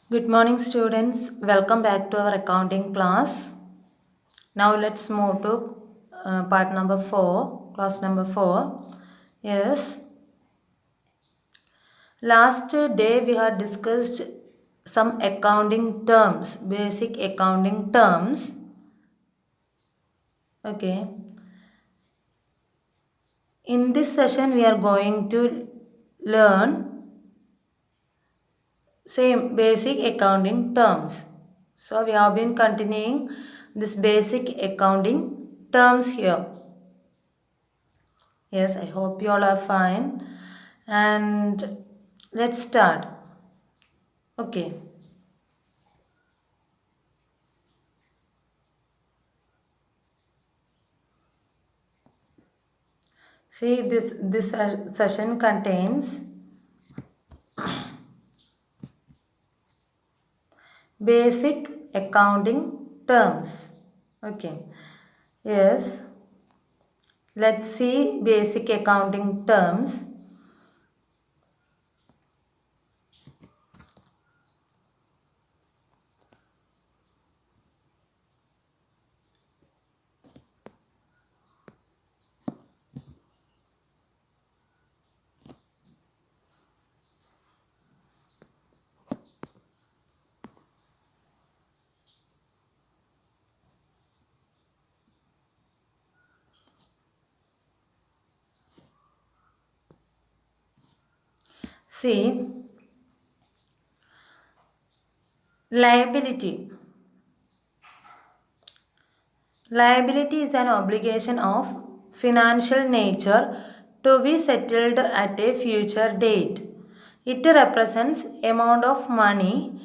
Good morning, students. Welcome back to our accounting class. Now let's move to part number 4, class number 4. Yes, last day we had discussed some accounting terms, basic accounting terms. Okay. In this session, we are going to learn same basic accounting terms. So we have been continuing this basic accounting terms here. Yes, I hope you all are fine. And let's start. Okay. See, this session contains basic accounting terms. Okay. Yes. Let's see basic accounting terms. See, liability. Liability is an obligation of financial nature to be settled at a future date. It represents amount of money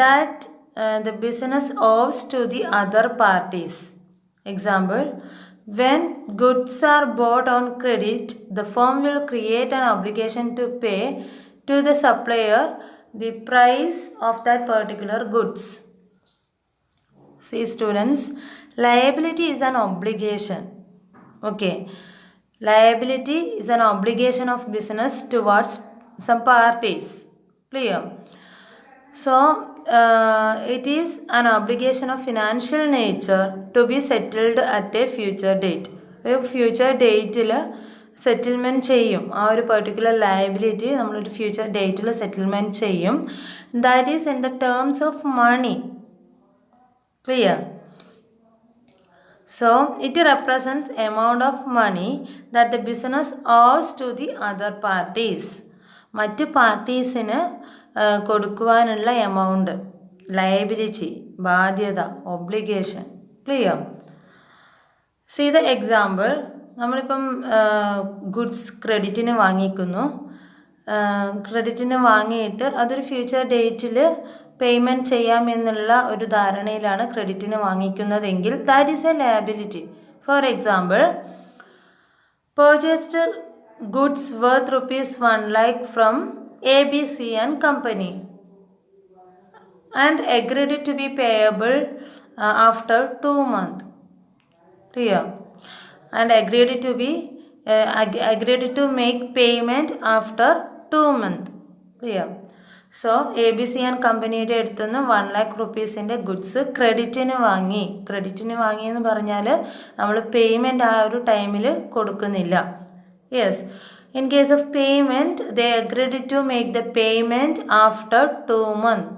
that the business owes to the other parties. Example, when goods are bought on credit, the firm will create an obligation to pay to the supplier the price of that particular goods. See students, liability is an obligation. Okay. Liability is an obligation of business towards some parties. Clear? So, it is an obligation of financial nature to be settled at a future date. ഒരു future ഡേറ്റിൽ settlement ചെയ്യും. ആ ഒരു particular liability നമ്മളൊരു future ഡേറ്റിൽ settlement ചെയ്യും. That is in the terms of money. Clear? So, it represents amount of money that the business owes to the other parties. മറ്റ് പാർട്ടീസിന് കൊടുക്കുവാനുള്ള എമൗണ്ട്, ലയബിലിറ്റി, ബാധ്യത, obligation. Clear? See the example, നമ്മളിപ്പം goods ക്രെഡിറ്റിന് വാങ്ങിക്കുന്നു. ക്രെഡിറ്റിന് വാങ്ങിയിട്ട് അതൊരു ഫ്യൂച്ചർ ഡേറ്റിൽ പേയ്മെൻറ്റ് ചെയ്യാമെന്നുള്ള ഒരു ധാരണയിലാണ് ക്രെഡിറ്റിന് വാങ്ങിക്കുന്നതെങ്കിൽ that is a liability. For example, purchased goods worth rupees 1 lakh from ABC and Company and agreed to be payable after 2 months. Clear? And agreed to make payment after 2 months. Clear? So ABC and കമ്പനിയുടെ അടുത്ത് നിന്ന് 1 lakh റുപ്പീസിൻ്റെ goods ക്രെഡിറ്റിന് വാങ്ങിയെന്ന് പറഞ്ഞാൽ നമ്മൾ payment ആ ഒരു ടൈമിൽ കൊടുക്കുന്നില്ല. Yes, in case of payment they agreed to make the payment after 2 months.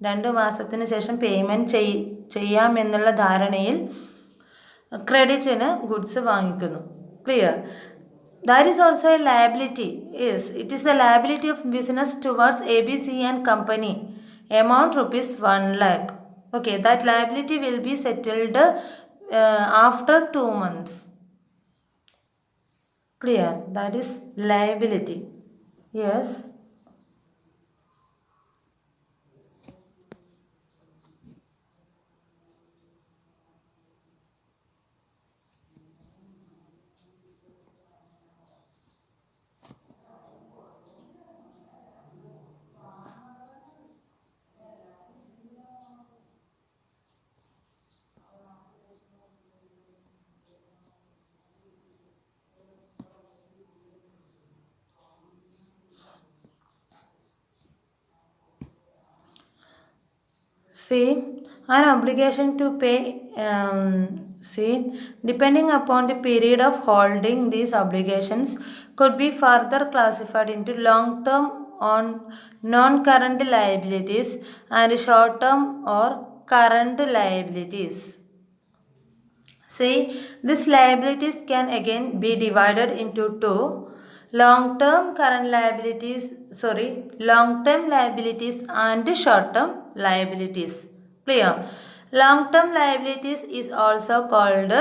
2 മാസത്തിന് ശേഷം പേയ്മെൻറ്റ് ചെയ്യാമെന്നുള്ള ധാരണയിൽ ക്രെഡിറ്റിന് ഗുഡ്സ് വാങ്ങിക്കുന്നു. Clear? That is also a liability. Yes, it is the liability of business towards ABC and Company. Amount rupees 1 lakh. Okay, that liability will be settled after 2 months. Clear? That is liability. Yes. See, an obligation to pay, depending upon the period of holding, these obligations could be further classified into long-term on non-current liabilities and short-term or current liabilities. See, these liabilities can again be divided into two: long-term liabilities and short-term liabilities. Clear? Long-term liabilities is also called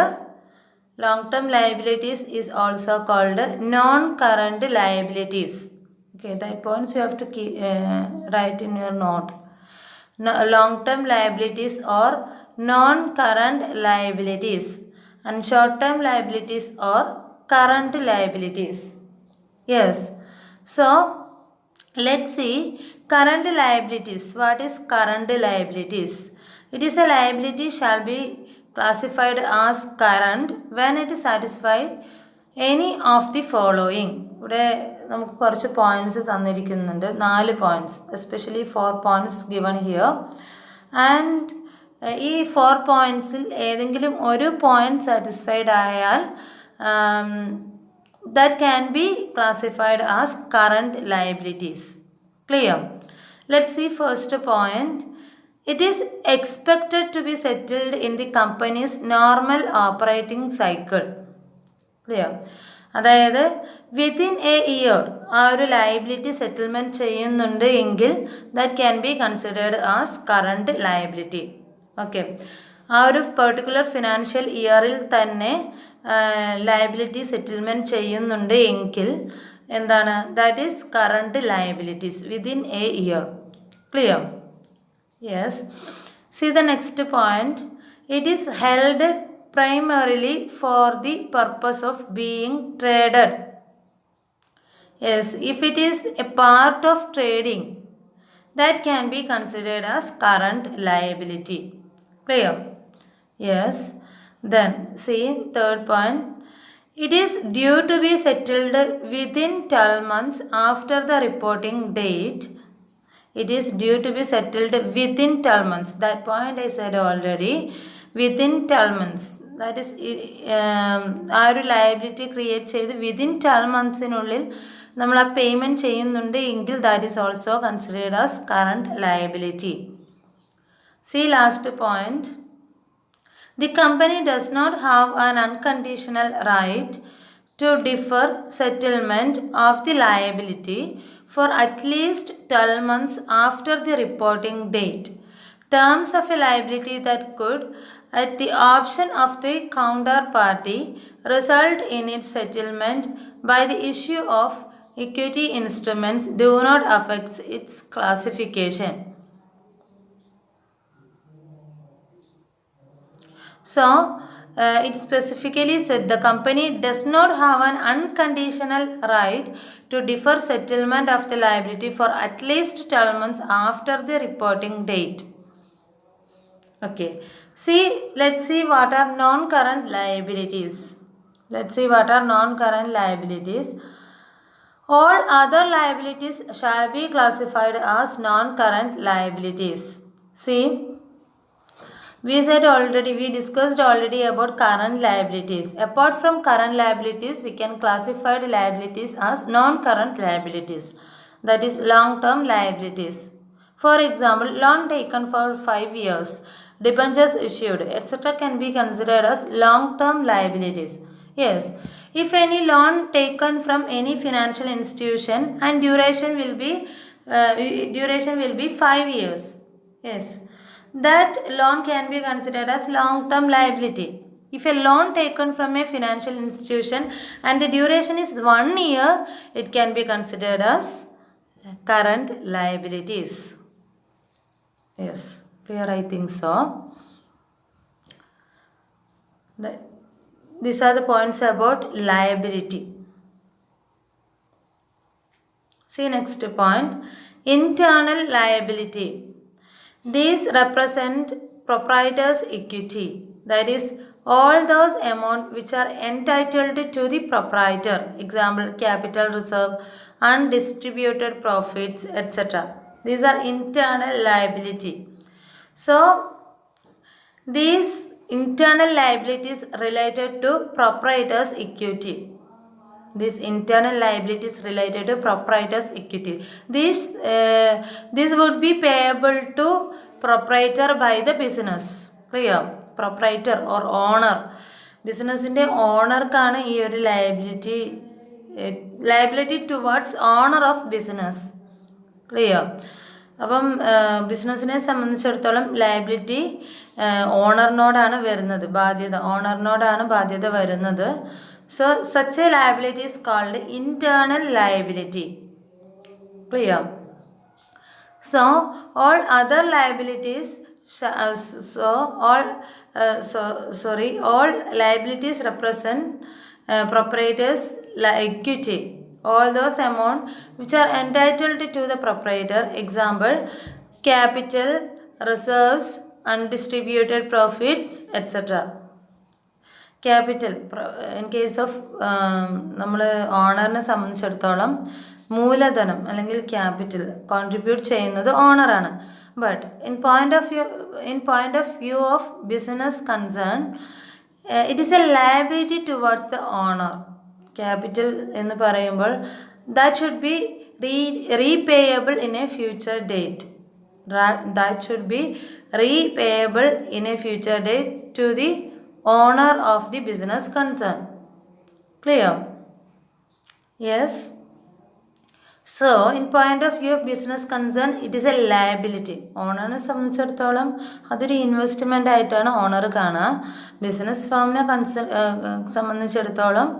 non-current liabilities. Okay, that points you have to keep, write in your note. Long-term liabilities or non-current liabilities, and short-term liabilities or current liabilities. Yes. So, let's see current liabilities. What is current liabilities? It is a liability shall be classified as current when it satisfies any of the following. ഇവിടെ നമുക്ക് കുറച്ച് points തന്നിരിക്കുന്നുണ്ട്, 4 points, especially 4 points given here. And ഈ 4 പോയിന്റ്സിൽ ഏതെങ്കിലും ഒരു point satisfied ആയാൽ that can be classified as current liabilities. Clear? Let's see first point. It is expected to be settled in the company's normal operating cycle. Clear? അതായത് within a year ആ ഒരു liability settlement ചെയ്യുന്നുണ്ട് എങ്കിൽ that can be considered as current liability. Okay, ആ ഒരു particular financial ഇയറിൽ തന്നെ liability settlement ചെയ്യുന്നുണ്ട് എങ്കിൽ എന്താണ്, that is current liabilities within A year. Clear? Yes. C the next point. It is held primarily for the purpose of being traded. Yes, if it is a part of trading, that can be considered as current liability. Clear? Yes. Then see third point. It is due to be settled within 12 months after the reporting date. It is due to be settled within 12 months. That point I said already. Within 12 months. That is ആ ഒരു liability create ചെയ്ത് within 12 മന്ത്സിനുള്ളിൽ നമ്മൾ ആ payment ചെയ്യുന്നുണ്ട് എങ്കിൽ that is also considered as current liability. C last point. The company does not have an unconditional right to defer settlement of the liability for at least 12 months after the reporting date. Terms of a liability that could, at the option of the counterparty, result in its settlement by the issue of equity instruments do not affect its classification. So, it specifically said the company does not have an unconditional right to defer settlement of the liability for at least 12 months after the reporting date. Okay. See, let's see what are non-current liabilities. All other liabilities shall be classified as non-current liabilities. See, we discussed already about current liabilities. Apart from current liabilities, we can classify the liabilities as non-current liabilities. That is long-term liabilities. For example, loan taken for 5 years, debentures issued, etc. can be considered as long-term liabilities. Yes, if any loan taken from any financial institution and duration will be 5 years. Yes, that loan can be considered as long-term liability. If a loan taken from a financial institution and the duration is 1 year, it can be considered as current liabilities. Yes. Clear? I think so. These are the points about liability. See next point. Internal liability. These represent proprietor's equity. That is all those amounts which are entitled to the proprietor. Example, capital reserve, undistributed profits, etc. These are internal liability. So these internal liabilities related to proprietor's equity. These internal liabilities related to proprietor's equity. This would be payable to proprietor by the business. Clear? Proprietor or owner. ബിസിനസ്സിൻ്റെ ഓണർക്കാണ് ഈ ഒരു liability towards owner of business. Clear? അപ്പം ബിസിനസ്സിനെ സംബന്ധിച്ചിടത്തോളം liability ഓണറിനോടാണ് വരുന്നത്, ഓണറിനോടാണ് ബാധ്യത വരുന്നത്. So such a liability is called internal liability. Clear? So all other liabilities all liabilities represent proprietor's equity. All those amount which are entitled to the proprietor. Example, capital, reserves, undistributed profits, etc. Capital in case of നമ്മൾ ഓണറിനെ സംബന്ധിച്ചിടത്തോളം മൂലധനം അല്ലെങ്കിൽ capital contribute ചെയ്യുന്നത് ഓണറാണ്. But in point of view of business concern it is a liability towards the owner. Capital എന്ന് പറയുമ്പോൾ that should be repayable in a future date. That should be repayable in a future date to the owner of the business concern. Clear? Yes. So in point of view of business concern, it is a liability. ഓണറിനെ സംബന്ധിച്ചിടത്തോളം അതൊരു investment ആയിട്ടാണ് owner കാണുക. Business ഫേമിനെ സംബന്ധിച്ചിടത്തോളം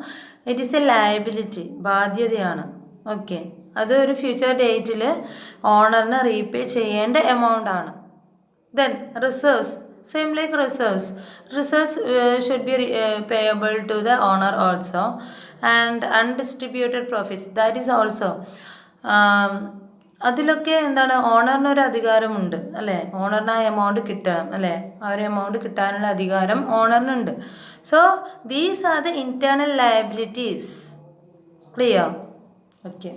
it is a liability, ബാധ്യതയാണ്. Okay, അത് ഒരു future ഡേറ്റിൽ ഓണറിന് repay ചെയ്യേണ്ട amount ആണ്. Then reserves, same like reserves should be payable to the owner also. And undistributed profits, that is also അതിലൊക്കെ എന്താണ്, ഓണറിനൊരു അധികാരമുണ്ട് അല്ലേ? ഓണറിന് ആ എമൗണ്ട് കിട്ടണം അല്ലേ? ആ ഒരു എമൗണ്ട് കിട്ടാനുള്ള അധികാരം ഓണറിനുണ്ട്. So these are the internal liabilities. Clear? Okay.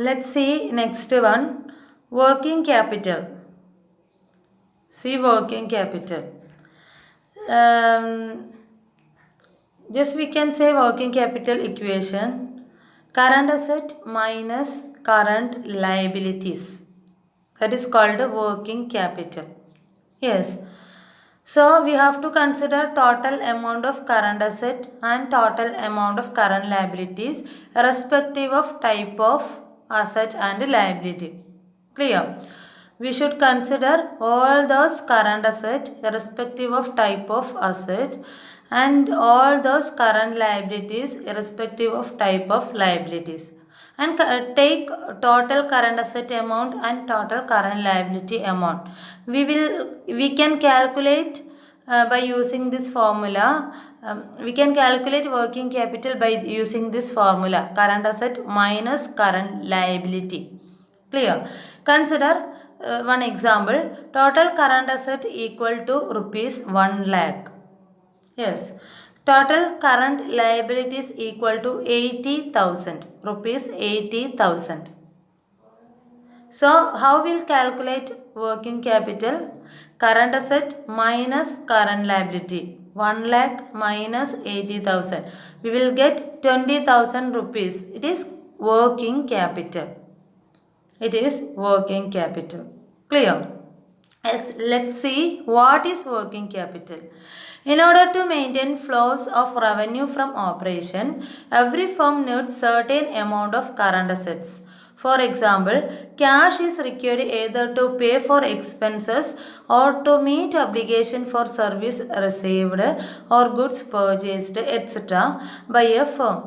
Let's see next one, working capital. See working capital. Just we can say working capital equation, current asset minus current liabilities. That is called working capital. Yes. So we have to consider total amount of current asset and total amount of current liabilities irrespective of type of asset and liability. Clear? We should consider all those current asset irrespective of type of asset and all those current liabilities irrespective of type of liabilities, and take total current asset amount and total current liability amount. We can calculate by using this formula. We can calculate working capital by using this formula, current asset minus current liability. Clear? Consider one example, total current asset equal to rupees 1 lakh. Yes. Total current liabilities equal to 80,000 rupees. 80,000. So how we'll calculate working capital? Current asset minus current liability. 1 lakh minus 80,000. We will get 20,000 rupees. It is working capital. It is working capital. Clear? Yes, let's see what is working capital. In order to maintain flows of revenue from operation, every firm needs certain amount of current assets. For example, cash is required either to pay for expenses or to meet obligation for service received or goods purchased, etc. by a firm.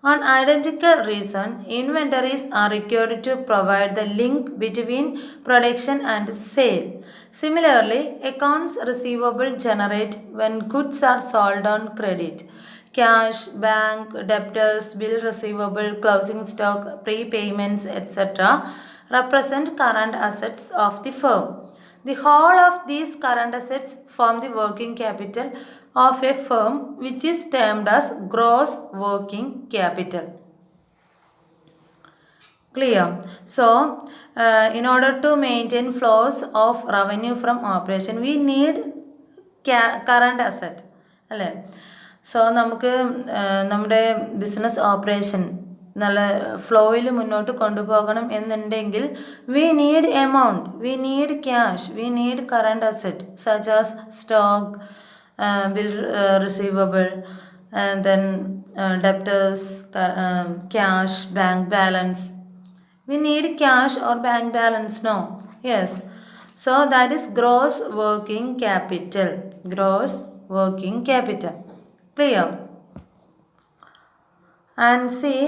On identical reason, inventories are required to provide the link between production and sale. Similarly, accounts receivable generate when goods are sold on credit. Cash, bank, debtors, bill receivable, closing stock, prepayments, etc. represent current assets of the firm. The whole of these current assets form the working capital of a firm, which is termed as gross working capital. Clear? So, in order to maintain flows of revenue from operation, we need current asset. അല്ലേ? So നമുക്ക് നമ്മുടെ business operation നല്ല ഫ്ലോയിൽ മുന്നോട്ട് കൊണ്ടുപോകണം എന്നുണ്ടെങ്കിൽ we need amount, we need cash, we need current asset such as stock, bill receivable, and then debtors, cash, bank balance. We need cash or bank balance, no? Yes. So that is gross working capital. Gross working capital. Clear? And see,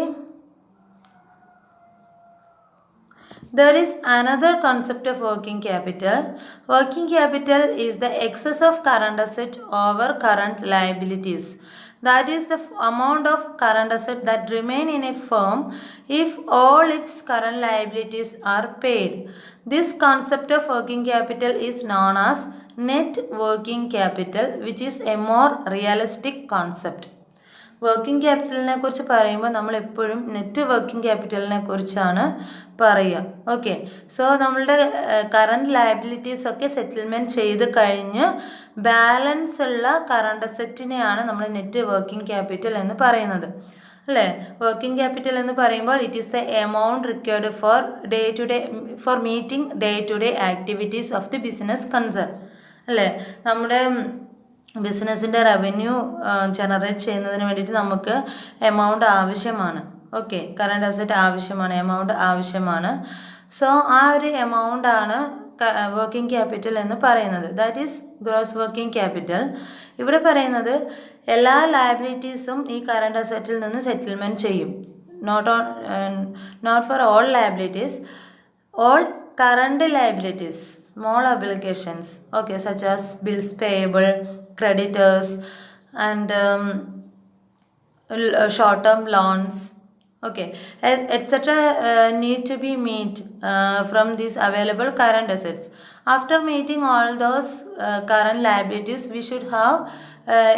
there is another concept of working capital. Working capital is the excess of current asset over current liabilities. That is the amount of current asset that remain in a firm if all its current liabilities are paid. This concept of working capital is known as net working capital, which is a more realistic concept. Working ക്യാപിറ്റലിനെ കുറിച്ച് പറയുമ്പോൾ നമ്മൾ എപ്പോഴും net working ക്യാപിറ്റലിനെ കുറിച്ചാണ് പറയുക. Okay, so നമ്മളുടെ current liabilities ഒക്കെ സെറ്റിൽമെൻറ്റ് ചെയ്ത് കഴിഞ്ഞ് ബാലൻസ് ഉള്ള കറണ്ട് അസറ്റിനെയാണ് നമ്മൾ നെറ്റ് വർക്കിംഗ് ക്യാപിറ്റൽ എന്ന് പറയുന്നത്. അല്ലേ? വർക്കിംഗ് ക്യാപിറ്റൽ എന്ന് പറയുമ്പോൾ it is the amount required for meeting day to day activities of the business concern. അല്ലേ? നമ്മുടെ ബിസിനസ്സിൻ്റെ റവന്യൂ ജനറേറ്റ് ചെയ്യുന്നതിന് വേണ്ടിയിട്ട് നമുക്ക് എമൗണ്ട് ആവശ്യമാണ്. ഓക്കെ, കറണ്ട് അസറ്റ് ആവശ്യമാണ്, എമൗണ്ട് ആവശ്യമാണ്. സോ ആ ഒരു എമൗണ്ടാണ് വർക്കിംഗ് ക്യാപിറ്റൽ എന്ന് പറയുന്നത്. That is gross working capital. ഇവിടെ പറയുന്നത് എല്ലാ ലയബിലിറ്റീസും ഈ കറണ്ട് അസറ്റിൽ നിന്ന് സെറ്റിൽമെൻറ്റ് ചെയ്യും. Not for all liabilities, all current liabilities, small obligations, okay, such as bills payable, creditors, and short-term loans, okay, etc. Need to be met from these available current assets. After meeting all those current liabilities, we should have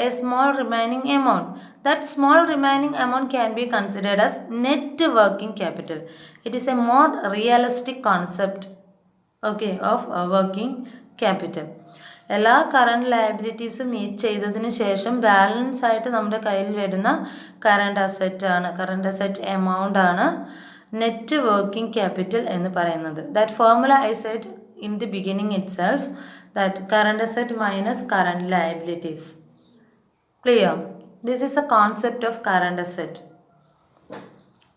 a small remaining amount. That small remaining amount can be considered as net working capital. It is a more realistic concept, okay, of working capital. എല്ലാ current ലയബിലിറ്റീസും meet ചെയ്തതിന് ശേഷം balance ആയിട്ട് നമ്മുടെ കയ്യിൽ വരുന്ന current asset amount ആണ് net working capital എന്ന് പറയുന്നത്. That formula I said in the beginning itself, that current asset minus current liabilities. Clear? This is a concept of current asset.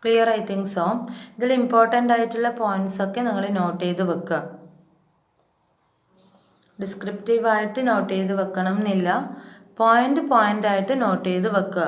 Clear? I think so. ഇതിൽ important ആയിട്ടുള്ള points ഒക്കെ നിങ്ങൾ not ചെയ്ത് വെക്കുക. ഡിസ്ക്രിപ്റ്റീവായിട്ട് not ചെയ്ത് വെക്കണം എന്നില്ല, point ആയിട്ട് നോട്ട് ചെയ്ത് വെക്കുക.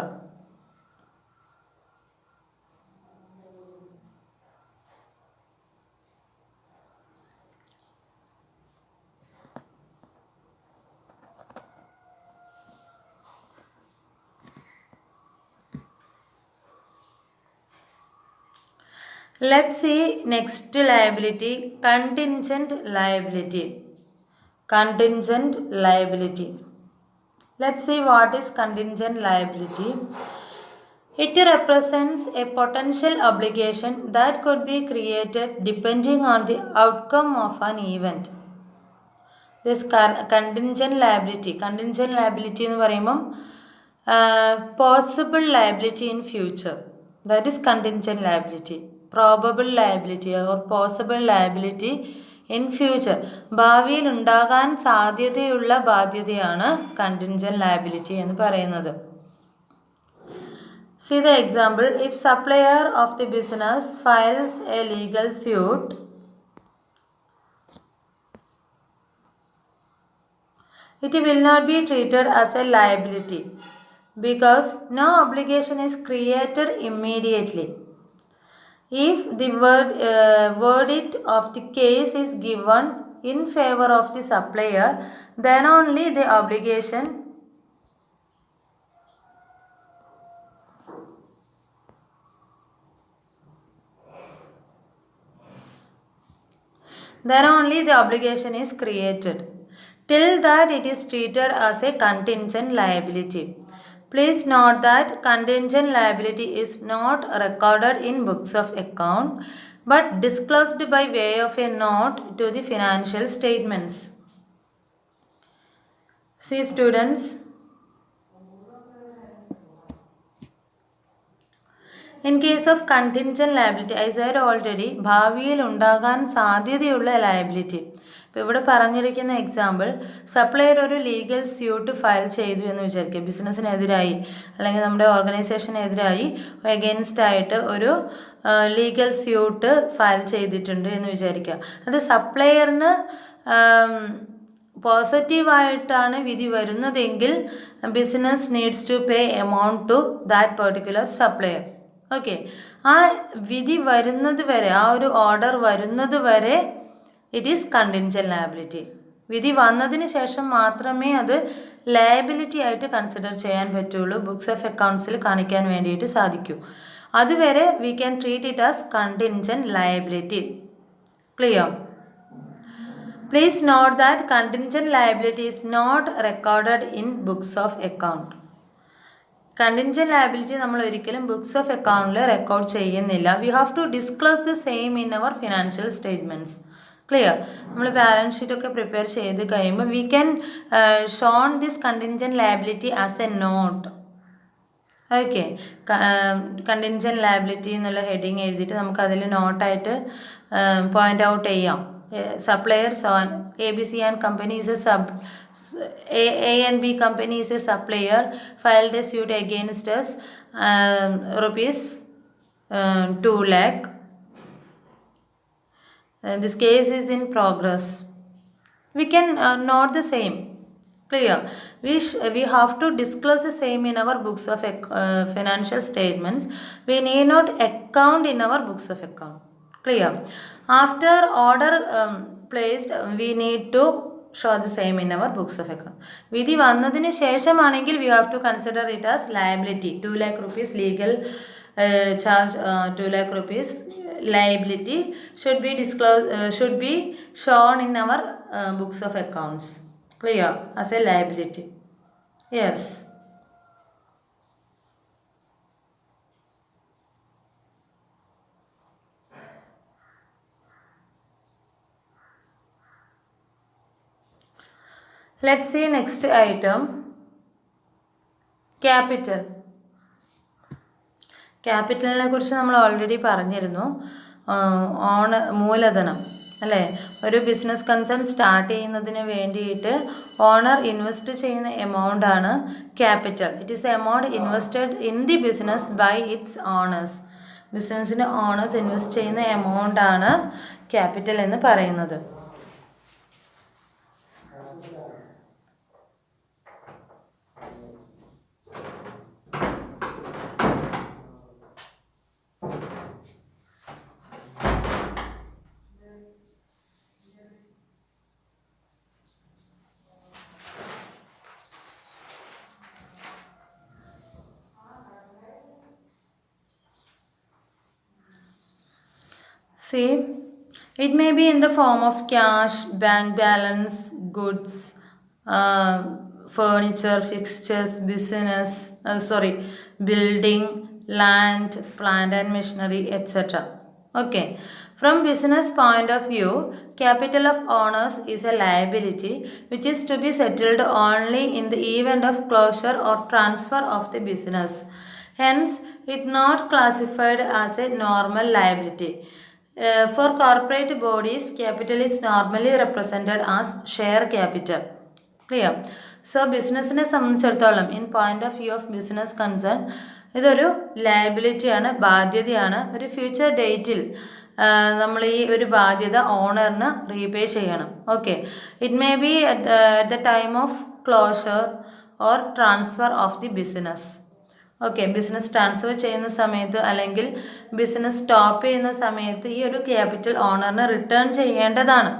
Let's see next liability, contingent liability. Contingent liability. Let's see what is contingent liability. It represents a potential obligation that could be created depending on the outcome of an event. This contingent liability എന്ന് പറയുമ്പം possible liability in future. That is contingent liability. Probable liability or possible liability in future. ഭാവിയിൽ ഉണ്ടാകാൻ സാധ്യതയുള്ള ബാധ്യതയാണ് contingent liability എന്ന് പറയുന്നത്. See the example. If supplier of the business files a legal suit, it will not be treated as a liability. because no obligation is created immediately. If the verdict of the case is given in favor of the supplier, then only the obligation is created. Till that, it is treated as a contingent liability. Please note that contingent liability is not recorded in books of account but disclosed by way of a note to the financial statements. See students, in case of contingent liability, I said already, ഭാവിയിൽ ഉണ്ടാകാൻ സാധ്യതയുള്ള liability. ഇപ്പോൾ ഇവിടെ പറഞ്ഞിരിക്കുന്ന example, supplier ഒരു legal suit file ചെയ്തു എന്ന് വിചാരിക്കുക, ബിസിനസ്സിനെതിരായി അല്ലെങ്കിൽ നമ്മുടെ ഓർഗനൈസേഷനെതിരായി എഗെയിൻസ്റ്റ് ആയിട്ട് ഒരു ലീഗൽ സ്യൂട്ട് ഫയൽ ചെയ്തിട്ടുണ്ട് എന്ന് വിചാരിക്കുക. അത് സപ്ലയറിന് പോസിറ്റീവായിട്ടാണ് വിധി വരുന്നതെങ്കിൽ business needs to pay amount to that particular supplier. Okay, ആ വിധി വരുന്നത് വരെ, ആ ഒരു ഓർഡർ വരുന്നത് വരെ ഇറ്റ് ഈസ് കണ്ടിൻജന്റ് ലയബിലിറ്റി. വിധി വന്നതിന് ശേഷം മാത്രമേ അത് ലയബിലിറ്റി ആയിട്ട് കൺസിഡർ ചെയ്യാൻ പറ്റുള്ളൂ, ബുക്സ് ഓഫ് അക്കൗണ്ട്സിൽ കാണിക്കാൻ വേണ്ടിയിട്ട് സാധിക്കൂ. അതുവരെ we can treat it as contingent liability. Clear? Please note that contingent liability is not recorded in books of account. Contingent liability നമ്മൾ ഒരിക്കലും ബുക്സ് ഓഫ് അക്കൗണ്ടിൽ റെക്കോർഡ് ചെയ്യുന്നില്ല. We have to disclose the same in our financial statements. Clear? നമ്മൾ balance sheet ഒക്കെ prepare ചെയ്ത് കഴിയുമ്പോൾ we can shown this contingent liability as a note. Okay, contingent liability എന്നുള്ള heading എഴുതിയിട്ട് നമുക്ക് അതിൽ നോട്ടായിട്ട് പോയിന്റ് ഔട്ട് ചെയ്യാം. Suppliers on ABC and company is A and B company is a supplier, filed a suit against us, rupees 2 lakh. This case is in progress. We can note the same. Clear? We have to disclose the same in our books of financial statements. We need not account in our books of account. Clear? After order placed, we need to show the same in our books of account. വിധി വന്നതിന് ശേഷമാണെങ്കിൽ we have to consider it as liability. 2 lakh rupees legal charge, 2 lakh rupees liability should be disclosed, should be shown in our books of accounts. Clear? As a liability. Yes. Let's see next item, capital. ക്യാപിറ്റലിനെ കുറിച്ച് നമ്മൾ already പറഞ്ഞിരുന്നു. മൂലധനം അല്ലേ, ഒരു business concern start ചെയ്യുന്നതിന് വേണ്ടിയിട്ട് owner invest ചെയ്യുന്ന amount ആണ് capital. It is amount invested in the business by its owners. ബിസിനസ്സിൻ്റെ ഓണേഴ്സ് ഇൻവെസ്റ്റ് ചെയ്യുന്ന എമൗണ്ട് ആണ് ക്യാപിറ്റൽ എന്ന് പറയുന്നത്. See, it may be in the form of cash, bank balance, goods, furniture, fixtures, building, land, plant and machinery, etc. Okay. From business point of view, capital of owners is a liability which is to be settled only in the event of closure or transfer of the business. Hence, it not classified as a normal liability. For corporate bodies, capital is normally represented as share capital. Clear? So, ബിസിനസ്സിനെ സംബന്ധിച്ചിടത്തോളം in point of view of business concern ഇതൊരു ലയബിലിറ്റിയാണ്, ബാധ്യതയാണ്. ഒരു future ഡേറ്റിൽ നമ്മൾ ഈ ഒരു ബാധ്യത ഓണറിന് repay ചെയ്യണം. Okay, it may be at the time of closure or transfer of the business. Okay, business transfer ചെയ്യുന്ന സമയത്ത് അല്ലെങ്കിൽ ബിസിനസ് സ്റ്റോപ്പ് ചെയ്യുന്ന സമയത്ത് ഈ ഒരു ക്യാപിറ്റൽ ഓണറിന് റിട്ടേൺ ചെയ്യേണ്ടതാണ്.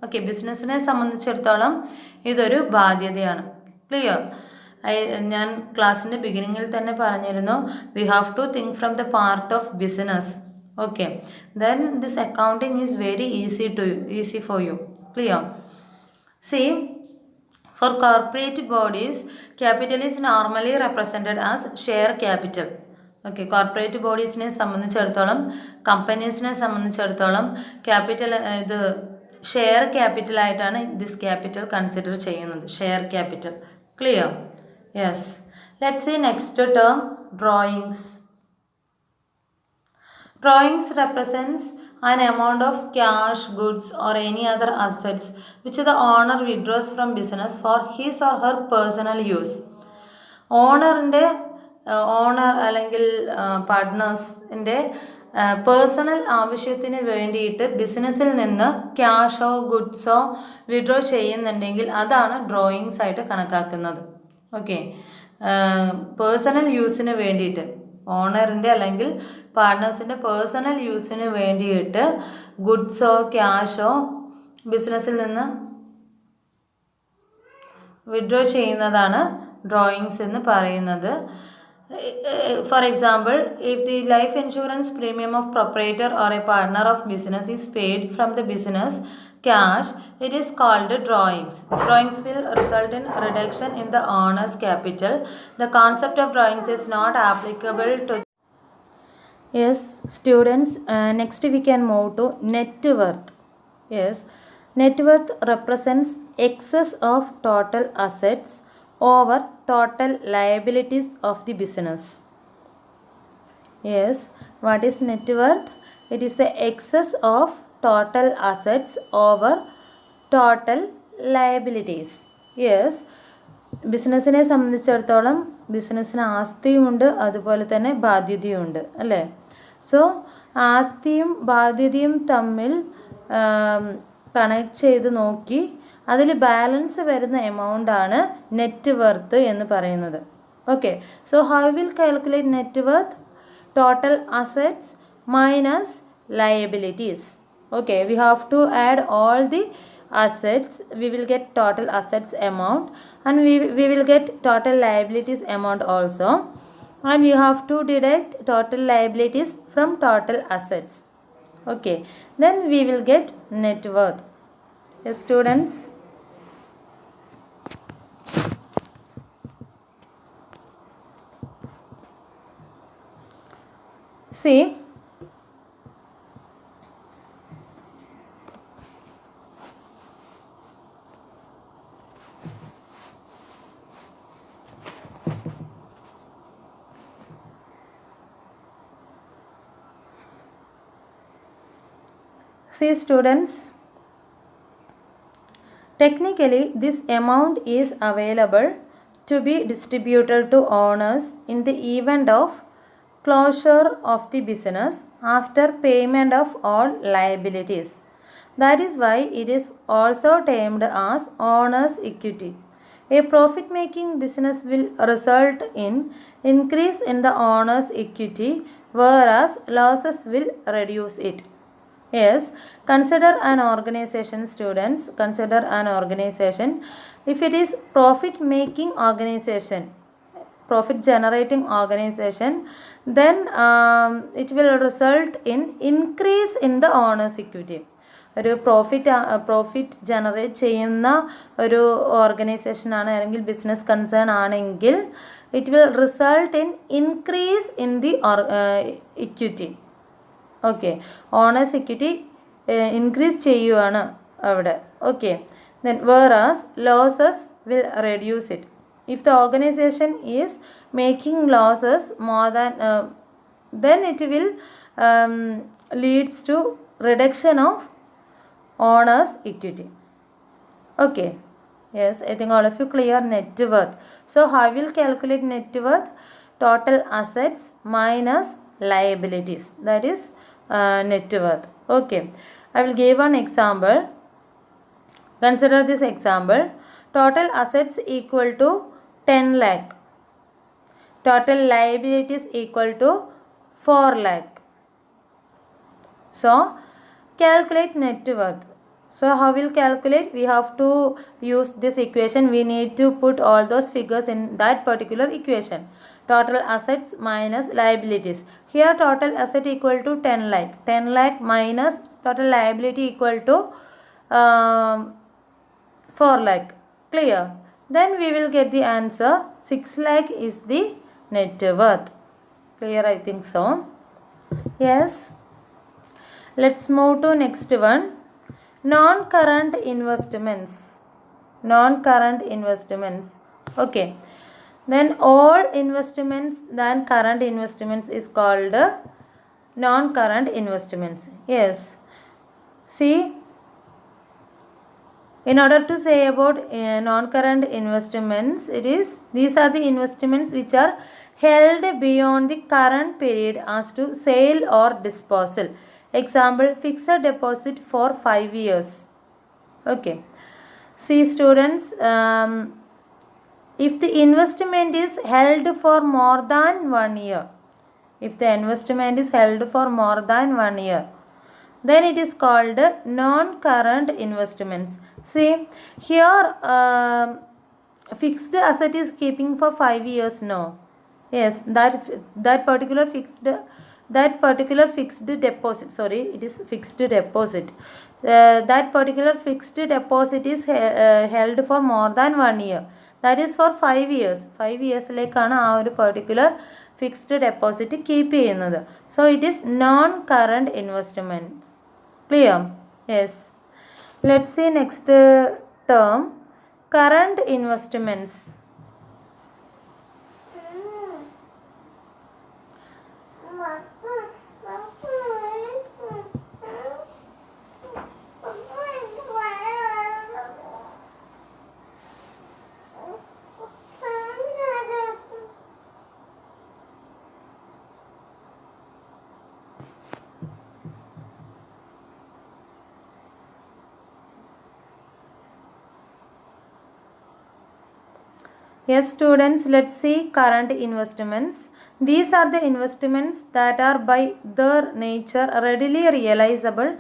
ഓക്കെ, ബിസിനസ്സിനെ സംബന്ധിച്ചിടത്തോളം ഇതൊരു ബാധ്യതയാണ്. ക്ലിയർ? ഞാൻ ക്ലാസ്സിൻ്റെ ബിഗിനിങ്ങിൽ തന്നെ പറഞ്ഞിരുന്നു, we have to think from the part of business. Okay, then this accounting is very easy for you. Clear? See, for corporate bodies, capital is normally represented as share capital. Okay, corporate bodiesനെ സംബന്ധിച്ചിടത്തോളം, കമ്പനീസിനെ സംബന്ധിച്ചിടത്തോളം capital ഇത് share capital ആയിട്ടാണ് this capital consider ചെയ്യുന്നത്, share capital. Clear? Yes. Let's see next term, drawings. Drawings represents an amount of cash, goods or any other assets which the owner withdraws from business for his or her personal use. Owner അല്ലെങ്കിൽ പാർട്ട്നേഴ്സിൻ്റെ personal ആവശ്യത്തിന് വേണ്ടിയിട്ട് ബിസിനസ്സിൽ നിന്ന് ക്യാഷോ ഗുഡ്സോ withdraw ചെയ്യുന്നുണ്ടെങ്കിൽ അതാണ് drawings ആയിട്ട് കണക്കാക്കുന്നത്. ഓക്കെ, പേഴ്സണൽ യൂസിന് വേണ്ടിയിട്ട്, ഓണറിൻ്റെ അല്ലെങ്കിൽ പാർട്ട്നേഴ്സിൻ്റെ പേഴ്സണൽ യൂസിന് വേണ്ടിയിട്ട് ഗുഡ്സോ ക്യാഷോ ബിസിനസ്സിൽ നിന്ന് വിഡ്രോ ചെയ്യുന്നതാണ് ഡ്രോയിങ്സ് എന്ന് പറയുന്നത്. For example, if the life insurance premium of proprietor or A partner of business is paid from the business cash, it is called drawings. Drawings will result in reduction in the owner's capital. The concept of drawings is not applicable to. Yes, students, next we can move to net worth. Yes, net worth represents excess of total assets over total liabilities of the business. Yes, what is net worth? It is the excess of total assets over total liabilities. Yes, ബിസിനസ്സിനെ സംബന്ധിച്ചിടത്തോളം ബിസിനസ്സിന് ആസ്തിയുമുണ്ട്, അതുപോലെ തന്നെ ബാധ്യതയുമുണ്ട്, അല്ലേ? So ആസ്തിയും ബാധ്യതയും തമ്മിൽ connect ചെയ്ത് നോക്കി അതിൽ ബാലൻസ് വരുന്ന എമൗണ്ടാണ് നെറ്റ് വർത്ത് എന്ന് പറയുന്നത്. Okay, so how will calculate net worth? Total assets minus liabilities. Okay, we have to add all the assets. We will get total assets amount and we will get total liabilities amount also, and we have to deduct total liabilities from total assets. Okay, then we will get net worth. Yes, students. See, students, technically this amount is available to be distributed to owners in the event of closure of the business after payment of all liabilities. That is why it is also termed as owner's equity. A profit-making business will result in increase in the owner's equity, whereas losses will reduce it. Yes, consider an organization, students. Consider an organization. If it is profit-making organization, profit-generating organization, then it will result in increase in the owner's equity. ഒരു profit generate ചെയ്യുന്ന ഒരു organisation ആണ് അല്ലെങ്കിൽ business concern ആണെങ്കിൽ it will result in increase in the equity. Okay, owners equity increase ചെയ്യുവാണ് അവിടെ. Okay, then whereas losses will reduce it. If the organisation is making losses more than then it will leads to reduction of owner's equity. Okay, yes, I think all of you clear net worth. So how will calculate net worth? Total assets minus liabilities, that is net worth. Okay, I will give one example. Consider this example. Total assets equal to 10 lakh. Total liabilities equal to 4 lakh. So calculate net worth. So how will calculate? We have to use this equation. We need to put all those figures in that particular equation. Total assets minus liabilities. Here total asset equal to 10 lakh. 10 lakh minus total liability equal to 4 lakh. Clear? Then we will get the answer. 6 lakh is the net worth. Clear? I think so. Yes. Let's move to next one. Non-current investments. Non-current investments. Okay. Then all investments than current investments is called non-current investments. Yes. See, in order to say about non-current investments, it is these are the investments which are held beyond the current period as to sale or disposal. Example, fixed deposit for 5 years. Okay. See students, if the investment is held for more than 1 year, if the investment is held for more than 1 year, then it is called non-current investments. See, here fixed asset is keeping for 5 years now. Yes, that particular fixed deposit, sorry, it is fixed deposit. That particular fixed deposit is held for more than 1 year. That is for 5 years. 5 years-lekana aa oru particular fixed deposit keep cheyyunnathu. So it is non-current investments. Clear? Yes. Let's see next term, current investments. Yes students, let's see current investments. These are the investments that are by their nature readily realizable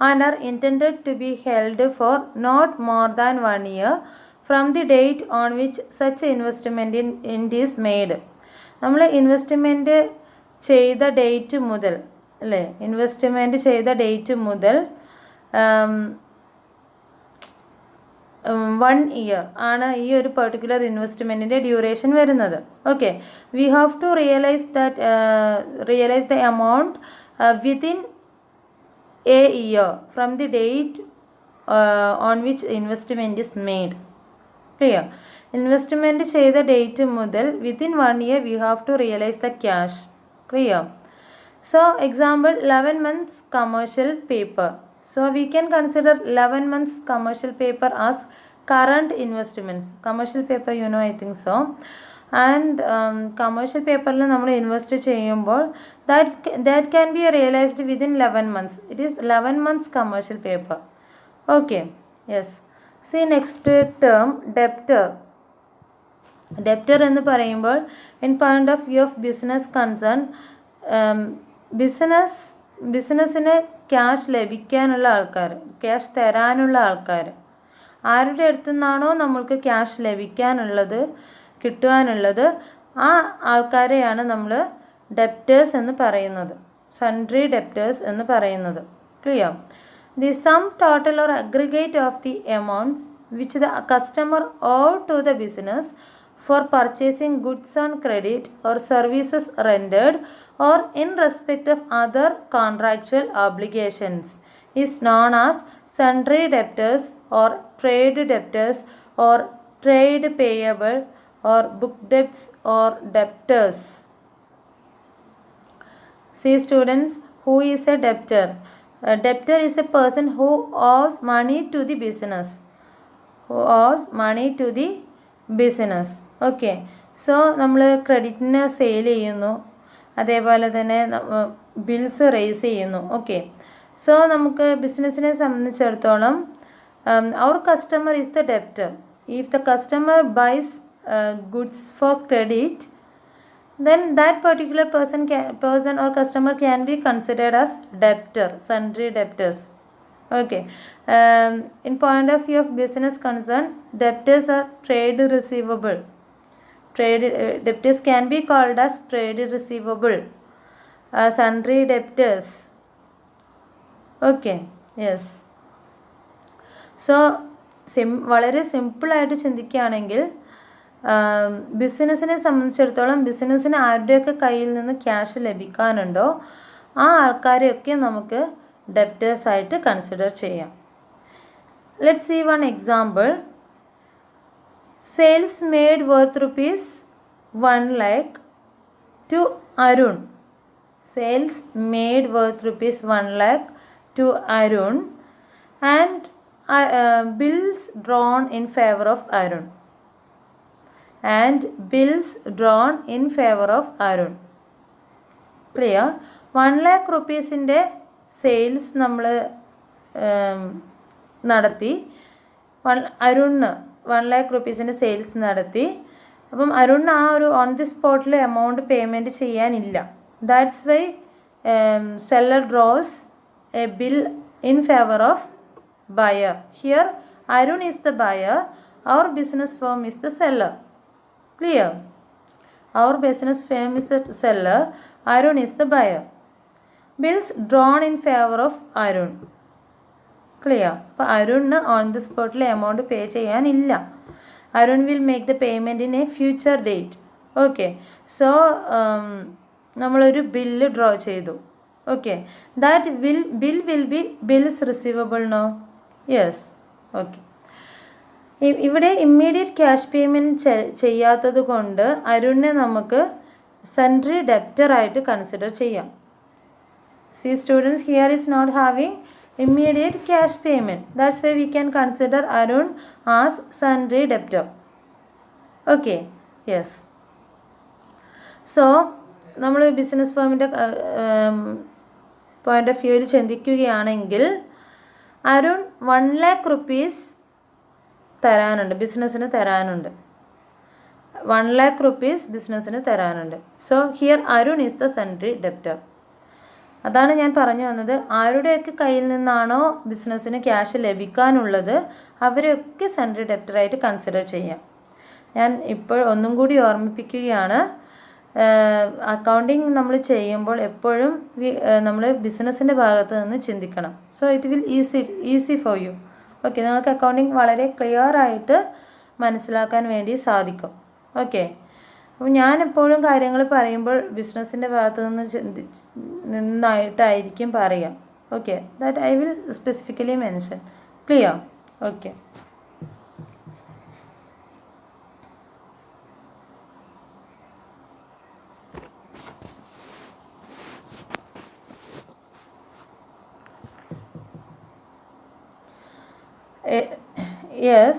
and are intended to be held for not more than 1 year from the date on which such investment is made. നമ്മൾ investment ചെയ്ത date മുതൽ അല്ലേ, investment ചെയ്ത date മുതൽ 1 year ആണ് ഈ ഒരു particular ഇൻവെസ്റ്റ്മെൻറ്റിൻ്റെ ഡ്യൂറേഷൻ വരുന്നത്. Okay, we have to realise the amount within a year from the date on which investment is made. Clear? Investment ചെയ്ത ഡേറ്റ് മുതൽ within 1 year we have to realise the cash. Clear? So example 11 months commercial paper. So we can consider 11 months commercial paper as current investments. Commercial paper, you know, I think so. And commercial paper la nammal invest cheyyumbol that can be realized within 11 months. It is 11 months commercial paper. Okay. Yes. See next term, debtor. Debtor ennu parayumbol in point of view of business concern, ബിസിനസ്സിന് cash ലഭിക്കാനുള്ള ആൾക്കാർ, cash തരാനുള്ള ആൾക്കാർ, ആരുടെ അടുത്തു നിന്നാണോ നമ്മൾക്ക് cash ലഭിക്കാനുള്ളത്, കിട്ടുവാനുള്ളത്, ആ ആൾക്കാരെയാണ് നമ്മൾ ഡെപ്റ്റേഴ്സ് എന്ന് പറയുന്നത്, സൺട്രി ഡെപ്റ്റേഴ്സ് എന്ന് പറയുന്നത്. Clear? The sum total or aggregate of the amounts which the customer owe to the business for purchasing goods on credit or services rendered or in respect of other contractual obligations is known as sundry debtors or trade debtors or trade payable or book debts or debtors. See students, who is a debtor? A debtor is a person who owes money to the business. Who owes money to the business. Okay, so നമ്മൾ ക്രെഡിറ്റിന് sale ചെയ്യുന്നു, അതേപോലെ തന്നെ bills raise ചെയ്യുന്നു. Okay, so നമുക്ക് ബിസിനസ്സിനെ സംബന്ധിച്ചിടത്തോളം അവർ customer is the debtor. If the customer buys goods for credit, then that particular person or customer can be considered as debtor, sundry debtors. Okay. In point of view of business concern, debtors are trade receivable. Debtors can be called as trade receivable, sundry debtors. Okay. Yes. So വളരെ സിമ്പിളായിട്ട് ചിന്തിക്കുകയാണെങ്കിൽ ബിസിനസ്സിനെ സംബന്ധിച്ചിടത്തോളം ബിസിനസ്സിന് ആരുടെയൊക്കെ കയ്യിൽ നിന്ന് cash ലഭിക്കാനുണ്ടോ ആ ആൾക്കാരെയൊക്കെ നമുക്ക് ഡെപ്റ്റേഴ്സ് ആയിട്ട് കൺസിഡർ ചെയ്യാം. Let's see one example. Sales made worth rupees 1 lakh to Arun. Sales made worth rupees 1 lakh to Arun and bills drawn in favor of Arun. And bills drawn in favor of Arun. Clear? 1 lakh rupees inde sales നമ്മൾ നടത്തി. അരുണിന് 1 lakh rupees sales നടത്തി. അപ്പം അരുണിന് ആ ഒരു on the സ്പോട്ടിൽ amount payment ചെയ്യാനില്ല. That's why seller draws a bill in favour of buyer. Here Arun is the buyer, our business firm is the seller. Clear? Our business firm is the seller, Arun is the buyer. Bills drawn in favor of Arun. Clear? അപ്പോൾ അരുണിന് on the സ്പോട്ടിൽ amount pay ചെയ്യാനില്ല. Arun will make the payment in a future date. Okay. So നമ്മളൊരു bill draw ചെയ്തു. Okay. That bill will be bills receivable no? Yes. Okay. ഇവിടെ immediate cash payment ചെയ്യാത്തത് കൊണ്ട് അരുണിനെ നമുക്ക് sundry debtor ആയിട്ട് consider ചെയ്യാം. See students, here is not having immediate cash payment. That's why we can consider Arun as sundry debtor. Okay. Yes. So നമ്മൾ business ഫേമിൻ്റെ point of വ്യൂവിൽ ചിന്തിക്കുകയാണെങ്കിൽ Arun 1 lakh rupees തരാനുണ്ട്, ബിസിനസ്സിന് തരാനുണ്ട്. 1 lakh rupees ബിസിനസ്സിന് തരാനുണ്ട്. So here Arun is the sundry debtor. അതാണ് ഞാൻ പറഞ്ഞു വന്നത്. ആരുടെയൊക്കെ കയ്യിൽ നിന്നാണോ ബിസിനസ്സിന് ക്യാഷ് ലഭിക്കാനുള്ളത് അവരെയൊക്കെ സൺട്രി ഡെപ്റ്ററായിട്ട് കൺസിഡർ ചെയ്യാം. ഞാൻ ഇപ്പോൾ ഒന്നും കൂടി ഓർമ്മിപ്പിക്കുകയാണ്. അക്കൗണ്ടിങ് നമ്മൾ ചെയ്യുമ്പോൾ എപ്പോഴും നമ്മൾ ബിസിനസ്സിൻ്റെ ഭാഗത്ത് നിന്ന് ചിന്തിക്കണം. So it will easy for U. Okay. നിങ്ങൾക്ക് അക്കൗണ്ടിങ് വളരെ ക്ലിയർ ആയിട്ട് മനസ്സിലാക്കാൻ വേണ്ടി സാധിക്കും. ഓക്കെ. അപ്പോൾ ഞാൻ എപ്പോഴും കാര്യങ്ങൾ പറയുമ്പോൾ ബിസിനസ്സിൻ്റെ ഭാഗത്ത് നിന്നായിട്ടായിരിക്കും പറയാം. Okay. That I will specifically mention. Clear? Okay. Yes.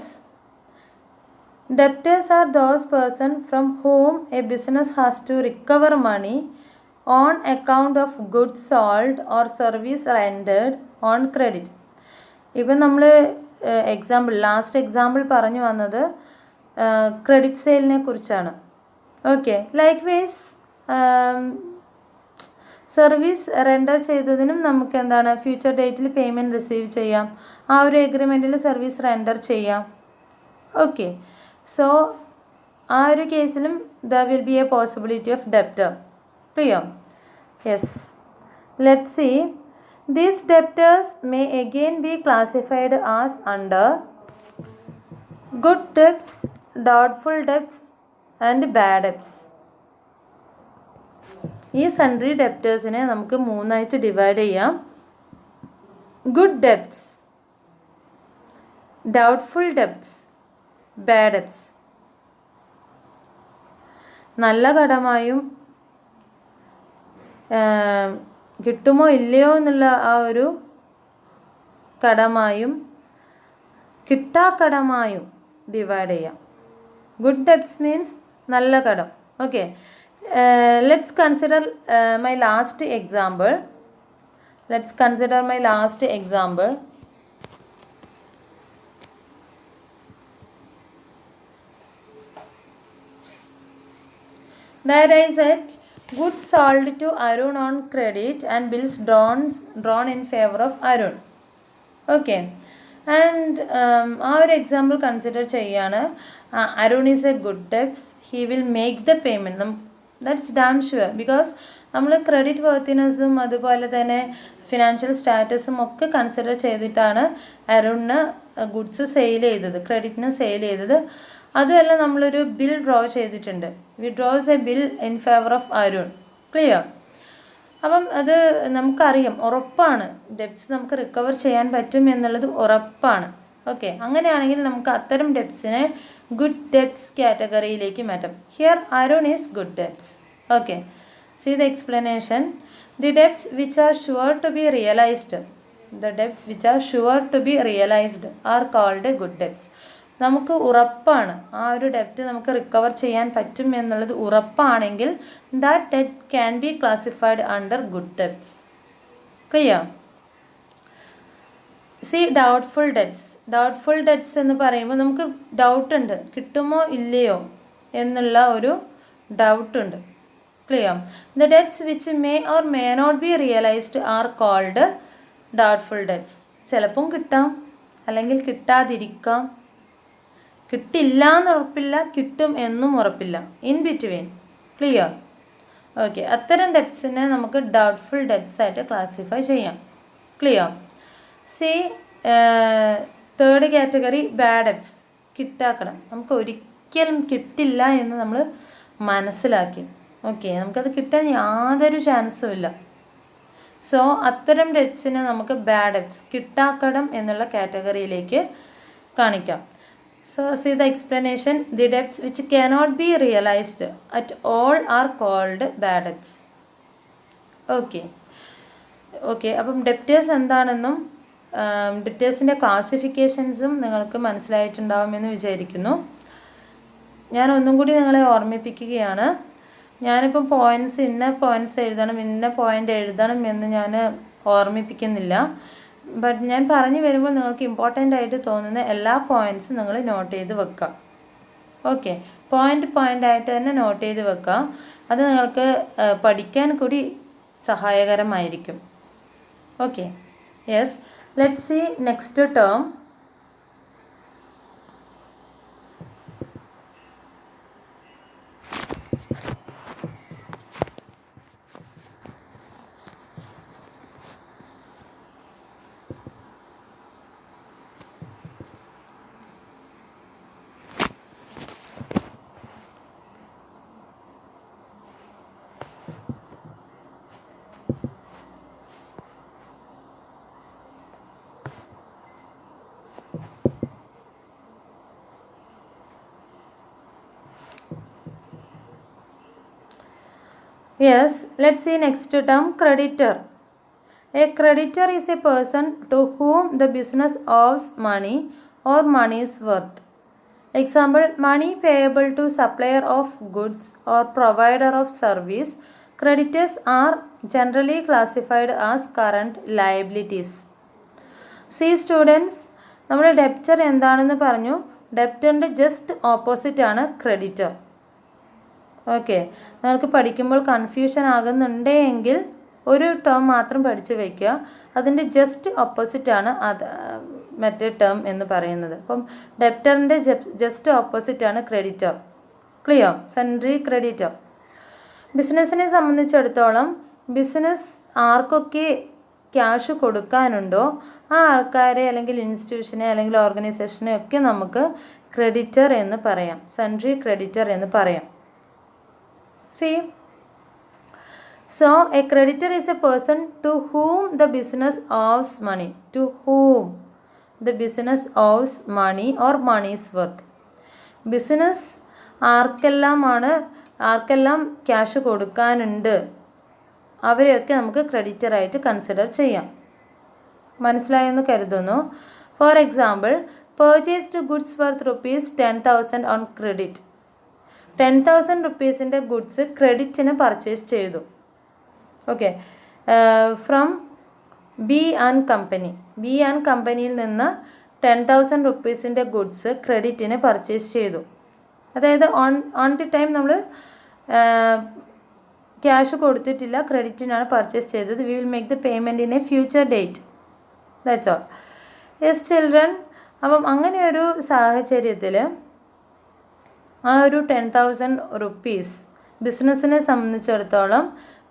Debtors are those persons from whom a business has to recover money on account of goods sold or service rendered on credit. ഇപ്പം നമ്മൾ last example പറഞ്ഞു വന്നത് credit സെയിലിനെ കുറിച്ചാണ്. Okay. Like wise service render ചെയ്തതിനും നമുക്ക് എന്താണ് future ഡേറ്റിൽ പേയ്മെൻറ്റ് റിസീവ് ചെയ്യാം. ആ ഒരു എഗ്രിമെൻറ്റിൽ സർവീസ് റെൻഡർ ചെയ്യാം. ഓക്കെ. സോ ആ ഒരു കേസിലും there will be a possibility of debtor. Clear? Yes. Let's see. These debtors may again be classified as under good debts, doubtful debts and bad debts. ഈ sundry ഡെപ്റ്റേഴ്സിനെ നമുക്ക് 3ആയിട്ട് divide ചെയ്യാം. Good debts, doubtful debts, bad debts. നല്ല കടമായും കിട്ടുമോ ഇല്ലയോ എന്നുള്ള ആ ഒരു കടമായും കിട്ടാക്കടമായും ഡിവൈഡ് ചെയ്യാം. ഗുഡ് ഡെപ്റ്റ്സ് മീൻസ് നല്ല കടം. Okay. Let's consider my last example. That I said, goods sold to Arun on credit and bills drawn in favor of Arun. Okay. And ആ ഒരു എക്സാമ്പിൾ കൺസിഡർ ചെയ്യാണ്. Arun is a good debts. He will make the payment. That's damn sure. Because നമ്മൾ credit വർത്തിനെസ്സും അതുപോലെ തന്നെ financial സ്റ്റാറ്റസും ഒക്കെ consider ചെയ്തിട്ടാണ് അരുണിന് goods sale ചെയ്തത്, ക്രെഡിറ്റിന് sale ചെയ്തത്. അതുമല്ല, നമ്മളൊരു ബിൽ ഡ്രോ ചെയ്തിട്ടുണ്ട്. We draws a bill in favour of Arun. Clear? അപ്പം അത് നമുക്കറിയാം, ഉറപ്പാണ് ഡെപ്റ്റ്സ് നമുക്ക് റിക്കവർ ചെയ്യാൻ പറ്റും എന്നുള്ളത് ഉറപ്പാണ്. ഓക്കെ, അങ്ങനെയാണെങ്കിൽ നമുക്ക് അത്തരം ഡെപ്റ്റ്സിനെ ഗുഡ് ഡെപ്റ്റ്സ് കാറ്റഗറിയിലേക്ക് മാറ്റാം. Here Arun is good debts. Okay, see the explanation. The debts which are sure to be realized, the debts which are sure to be realized are called good debts. നമുക്ക് ഉറപ്പാണ് ആ ഒരു ഡെപ്റ്റ് നമുക്ക് recover ചെയ്യാൻ പറ്റും എന്നുള്ളത് ഉറപ്പാണെങ്കിൽ that debt can be classified under good debts. Clear? See doubtful debts. Doubtful debts എന്ന് പറയുമ്പോൾ നമുക്ക് ഡൗട്ട് ഉണ്ട്, കിട്ടുമോ ഇല്ലയോ എന്നുള്ള ഒരു ഡൗട്ട് ഉണ്ട്. Clear? The debts which may or may not be realized are called doubtful debts. ചിലപ്പം കിട്ടാം, അല്ലെങ്കിൽ കിട്ടാതിരിക്കാം. കിട്ടില്ല എന്ന് ഉറപ്പില്ല, കിട്ടും എന്നും ഉറപ്പില്ല. In between. ക്ലിയർ? ഓക്കെ, അത്തരം ഡെപ്റ്റ്സിനെ നമുക്ക് ഡൗട്ട്ഫുൾ ഡെപ്റ്റ്സ് ആയിട്ട് ക്ലാസിഫൈ ചെയ്യാം. Clear? C third category bad debts. കിട്ടാക്കണം, നമുക്ക് ഒരിക്കലും കിട്ടില്ല എന്ന് നമ്മൾ മനസ്സിലാക്കി. ഓക്കെ, നമുക്കത് കിട്ടാൻ യാതൊരു ചാൻസും ഇല്ല. സോ അത്തരം ഡെപ്റ്റ്സിനെ നമുക്ക് ബാഡ് ഡെപ്റ്റ്സ്, കിട്ടാക്കടം എന്നുള്ള കാറ്റഗറിയിലേക്ക് കാണിക്കാം. So see the explanation. The debts which cannot be realized at all are called bad debts. Okay okay അപ്പം ഡെപ്റ്റേഴ്സ് എന്താണെന്നും ഡെപ്റ്റേഴ്സിൻ്റെ ക്ലാസിഫിക്കേഷൻസും നിങ്ങൾക്ക് മനസ്സിലായിട്ടുണ്ടാവുമെന്ന് വിചാരിക്കുന്നു. ഞാൻ ഒന്നും കൂടി നിങ്ങളെ ഓർമ്മിപ്പിക്കുകയാണ്. ഞാനിപ്പം പോയിൻറ്റ്സ്, ഇന്ന പോയിൻറ്റ്സ് എഴുതണം, ഇന്ന പോയിൻ്റ് എഴുതണം എന്ന് ഞാൻ ഓർമ്മിപ്പിക്കുന്നില്ല. ബട്ട് ഞാൻ പറഞ്ഞു വരുമ്പോൾ നിങ്ങൾക്ക് ഇമ്പോർട്ടൻ്റ് ആയിട്ട് തോന്നുന്ന എല്ലാ പോയിൻറ്റ്സും നിങ്ങൾ നോട്ട് ചെയ്ത് വെക്കുക. ഓക്കെ, പോയിൻ്റ് ആയിട്ട് തന്നെ നോട്ട് ചെയ്ത് വെക്കുക. അത് നിങ്ങൾക്ക് പഠിക്കാൻ കൂടി സഹായകരമായിരിക്കും. Okay, yes, let's see next term. Yes, let's see next term, creditor. A creditor is a person to whom the business owes money or money's worth. Example, money payable to supplier of goods or provider of service. Creditors are generally classified as current liabilities. See students, നമ്മുടെ debtor എന്താണെന്ന് പറഞ്ഞു. ഡെപ്റ്ററിൻ്റെ just opposite ആണ് creditor. Okay, നിങ്ങൾക്ക് പഠിക്കുമ്പോൾ confusion ആകുന്നുണ്ടെങ്കിൽ ഒരു term മാത്രം പഠിച്ചു വയ്ക്കുക. അതിൻ്റെ ജസ്റ്റ് ഓപ്പോസിറ്റാണ് അത് മറ്റേ ടേം എന്ന് പറയുന്നത്. അപ്പം ഡെപ്റ്ററിൻ്റെ ജസ്റ്റ് ഓപ്പോസിറ്റാണ് ക്രെഡിറ്റർ. ക്ലിയർ? Sundry creditor. ബിസിനസ്സിനെ സംബന്ധിച്ചിടത്തോളം ബിസിനസ് ആർക്കൊക്കെ ക്യാഷ് കൊടുക്കാനുണ്ടോ ആ ആൾക്കാരെ അല്ലെങ്കിൽ ഇൻസ്റ്റിറ്റ്യൂഷനെ അല്ലെങ്കിൽ ഓർഗനൈസേഷനെ ഒക്കെ നമുക്ക് ക്രെഡിറ്റർ എന്ന് പറയാം, സൺട്രി ക്രെഡിറ്റർ എന്ന് പറയാം. See, so a creditor is a person to whom the business owes money, to whom the business owes money or money's worth. Business ആർക്കെല്ലാം ക്യാഷ് കൊടുക്കാനുണ്ട് അവരെയൊക്കെ നമുക്ക് ക്രെഡിറ്ററായിട്ട് കൺസിഡർ ചെയ്യാം. മനസ്സിലായെന്ന് കരുതുന്നു. For example, purchased goods worth ₹10,000 on credit. 10,000 റുപ്പീസിൻ്റെ goods ക്രെഡിറ്റിന് പർച്ചേസ് ചെയ്തു. ഓക്കെ, ഫ്രം ബി ആൻഡ് കമ്പനിയിൽ നിന്ന് 10,000 റുപ്പീസിൻ്റെ ഗുഡ്സ് ക്രെഡിറ്റിന് പർച്ചേസ് ചെയ്തു. അതായത് ഓൺ ദി ടൈം നമ്മൾ ക്യാഷ് കൊടുത്തിട്ടില്ല, ക്രെഡിറ്റിനാണ് പർച്ചേസ് ചെയ്തത്. We will make the payment in a future date. That's all. Yes children. അപ്പം അങ്ങനെ ഒരു സാഹചര്യത്തിൽ ആ ഒരു 10,000 റുപ്പീസ് ബിസിനസ്സിനെ സംബന്ധിച്ചിടത്തോളം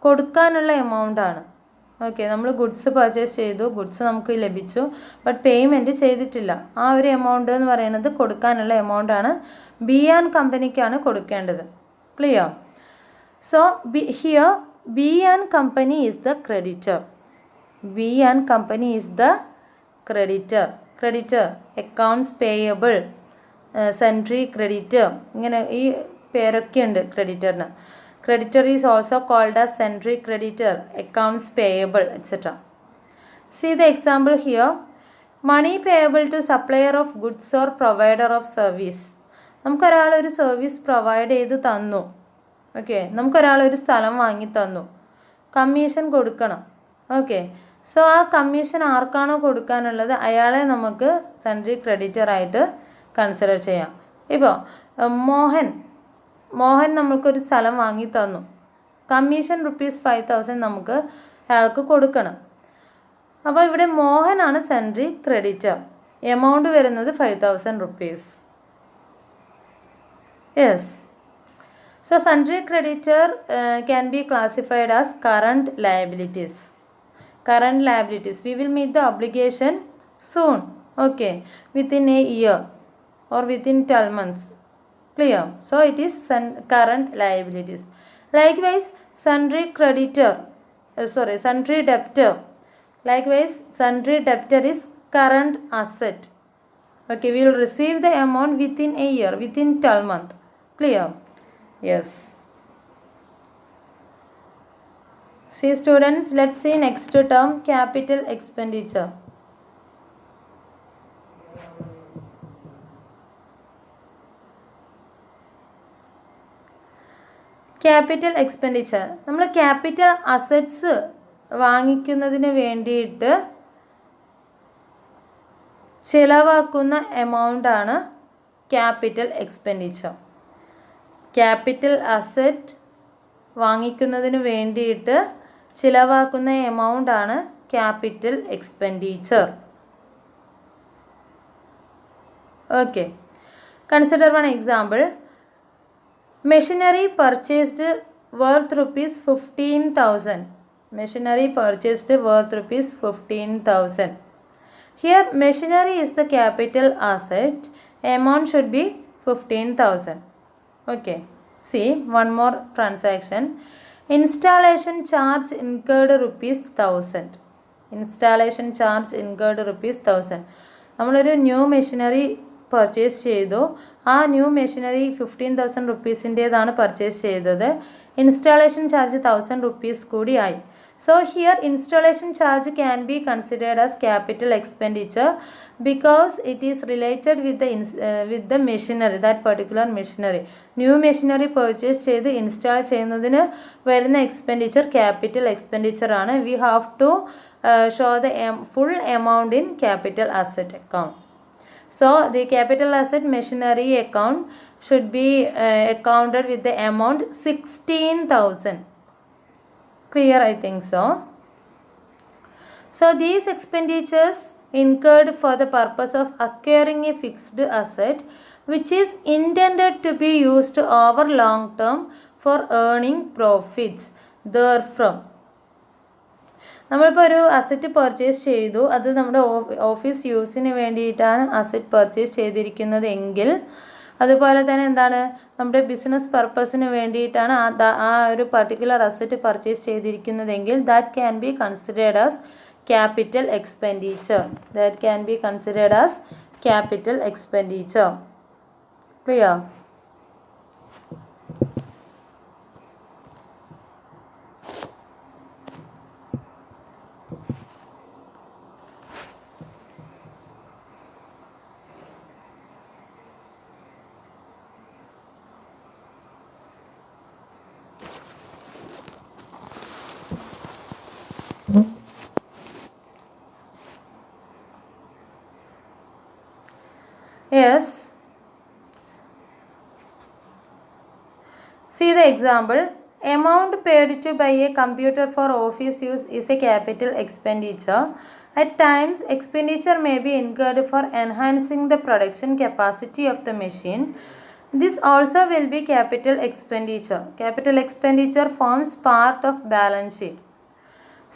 കൊടുക്കാനുള്ള എമൗണ്ടാണ്. ഓക്കെ, നമ്മൾ ഗുഡ്സ് പർച്ചേസ് ചെയ്തു, ഗുഡ്സ് നമുക്ക് ലഭിച്ചു, ബട്ട് പേയ്മെൻറ്റ് ചെയ്തിട്ടില്ല. ആ ഒരു എമൗണ്ട് എന്ന് പറയുന്നത് കൊടുക്കാനുള്ള എമൗണ്ടാണ്. ബി ആൻഡ് കമ്പനിക്കാണ് കൊടുക്കേണ്ടത്. Clear? So here B and company is the creditor. B and company is the creditor. Creditor, accounts payable, sentry creditor, ഇങ്ങനെ ഈ പേരൊക്കെ ഉണ്ട് ക്രെഡിറ്ററിന്. Creditor is also called as sundry creditor, accounts payable, etc. See the example here. Money payable to supplier of goods or provider of service. നമുക്കൊരാൾ ഒരു service provide ചെയ്ത് തന്നു. Okay, നമുക്കൊരാൾ ഒരു സ്ഥലം വാങ്ങി തന്നു, കമ്മീഷൻ കൊടുക്കണം. ഓക്കെ, സോ ആ കമ്മീഷൻ ആർക്കാണോ കൊടുക്കാനുള്ളത് അയാളെ നമുക്ക് സൺട്രി ക്രെഡിറ്റർ ആയിട്ട് കൺസിഡർ ചെയ്യാം. ഇപ്പോൾ മോഹൻ നമ്മൾക്കൊരു സ്ഥലം വാങ്ങി തന്നു, കമ്മീഷൻ ₹5,000 നമുക്ക് അയാൾക്ക് കൊടുക്കണം. അപ്പോൾ ഇവിടെ മോഹനാണ് സൺട്രി ക്രെഡിറ്റർ. എമൗണ്ട് വരുന്നത് 5,000 rupees. Yes. So sundry creditor can be classified as current liabilities. Current liabilities. We will meet the obligation soon. Okay, within a year or within 12 months. Clear? So it is current liabilities. Likewise, sundry debtor. Likewise, sundry debtor is current asset. Okay, we will receive the amount within a year, within 12 months. Clear? Yes. See students, let's see next term, capital expenditure. Capital expenditure, നമ്മൾ capital assets വാങ്ങിക്കുന്നതിന് വേണ്ടിയിട്ട് ചിലവാക്കുന്ന എമൗണ്ടാണ് capital expenditure. Capital asset വാങ്ങിക്കുന്നതിന് വേണ്ടിയിട്ട് ചിലവാക്കുന്ന എമൗണ്ടാണ് capital expenditure. Okay, consider one example. Machinery purchased worth ₹15,000. Machinery purchased worth ₹15,000. Here machinery is the capital asset. Amount should be 15,000. Okay. See one more transaction. Installation charge incurred ₹1,000. Installation charge incurred ₹1,000. നമ്മളൊരു new machinery purchase ചെയ്തു. ആ new machinery 15,000 റുപ്പീസിൻ്റേതാണ് purchase ചെയ്തത്. Installation charge 1,000 rupees കൂടി ആയി. So here installation charge can be considered as capital expenditure because it is related with the machinery, that particular machinery. New machinery purchase ചെയ്ത് install ചെയ്യുന്നതിന് വരുന്ന expenditure capital expenditure ആണ്. We have to show the full amount in capital asset account. So the capital asset machinery account should be accounted with the amount 16,000. Clear? I think so. So these expenditures incurred for the purpose of acquiring a fixed asset which is intended to be used over long term for earning profits therefrom. നമ്മളിപ്പോൾ ഒരു asset purchase ചെയ്തു, അത് നമ്മുടെ office യൂസിന് വേണ്ടിയിട്ടാണ് asset purchase ചെയ്തിരിക്കുന്നത് എങ്കിൽ, അതുപോലെ തന്നെ എന്താണ് നമ്മുടെ ബിസിനസ് പർപ്പസിന് വേണ്ടിയിട്ടാണ് ആ ഒരു പർട്ടിക്കുലർ അസറ്റ് പർച്ചേസ് ചെയ്തിരിക്കുന്നതെങ്കിൽ that can be considered as capital expenditure. That can be considered as capital expenditure. Clear? Yes. See the example. Amount paid to buy a computer for office use is a capital expenditure. At times, expenditure may be incurred for enhancing the production capacity of the machine. This also will be capital expenditure. Capital expenditure forms part of balance sheet.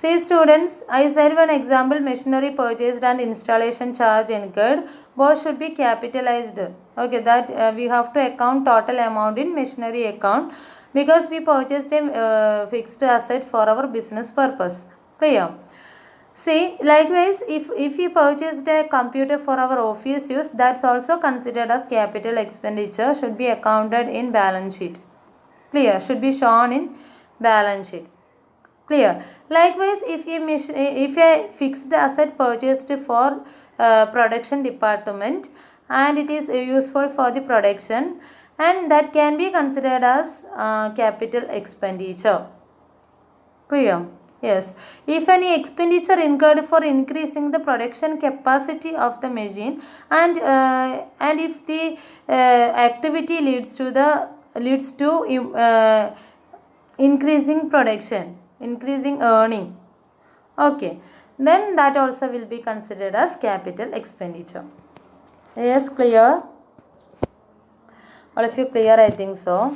See students, I said one example, machinery purchased and installation charge incurred. Both should be capitalized. Okay, that we have to account total amount in machinery account because we purchased a fixed asset for our business purpose. Clear? See, likewise, if we purchased a computer for our office use, that's also considered as capital expenditure, should be accounted in balance sheet. Clear? Should be shown in balance sheet. Clear? Likewise, if a fixed asset purchased for production department and it is useful for the production, and that can be considered as capital expenditure. Clear? Yes. If any expenditure incurred for increasing the production capacity of the machine, and if the activity leads to increasing production, increasing earning, okay, then that also will be considered as capital expenditure. Yes, clear? All of you clear? I think so.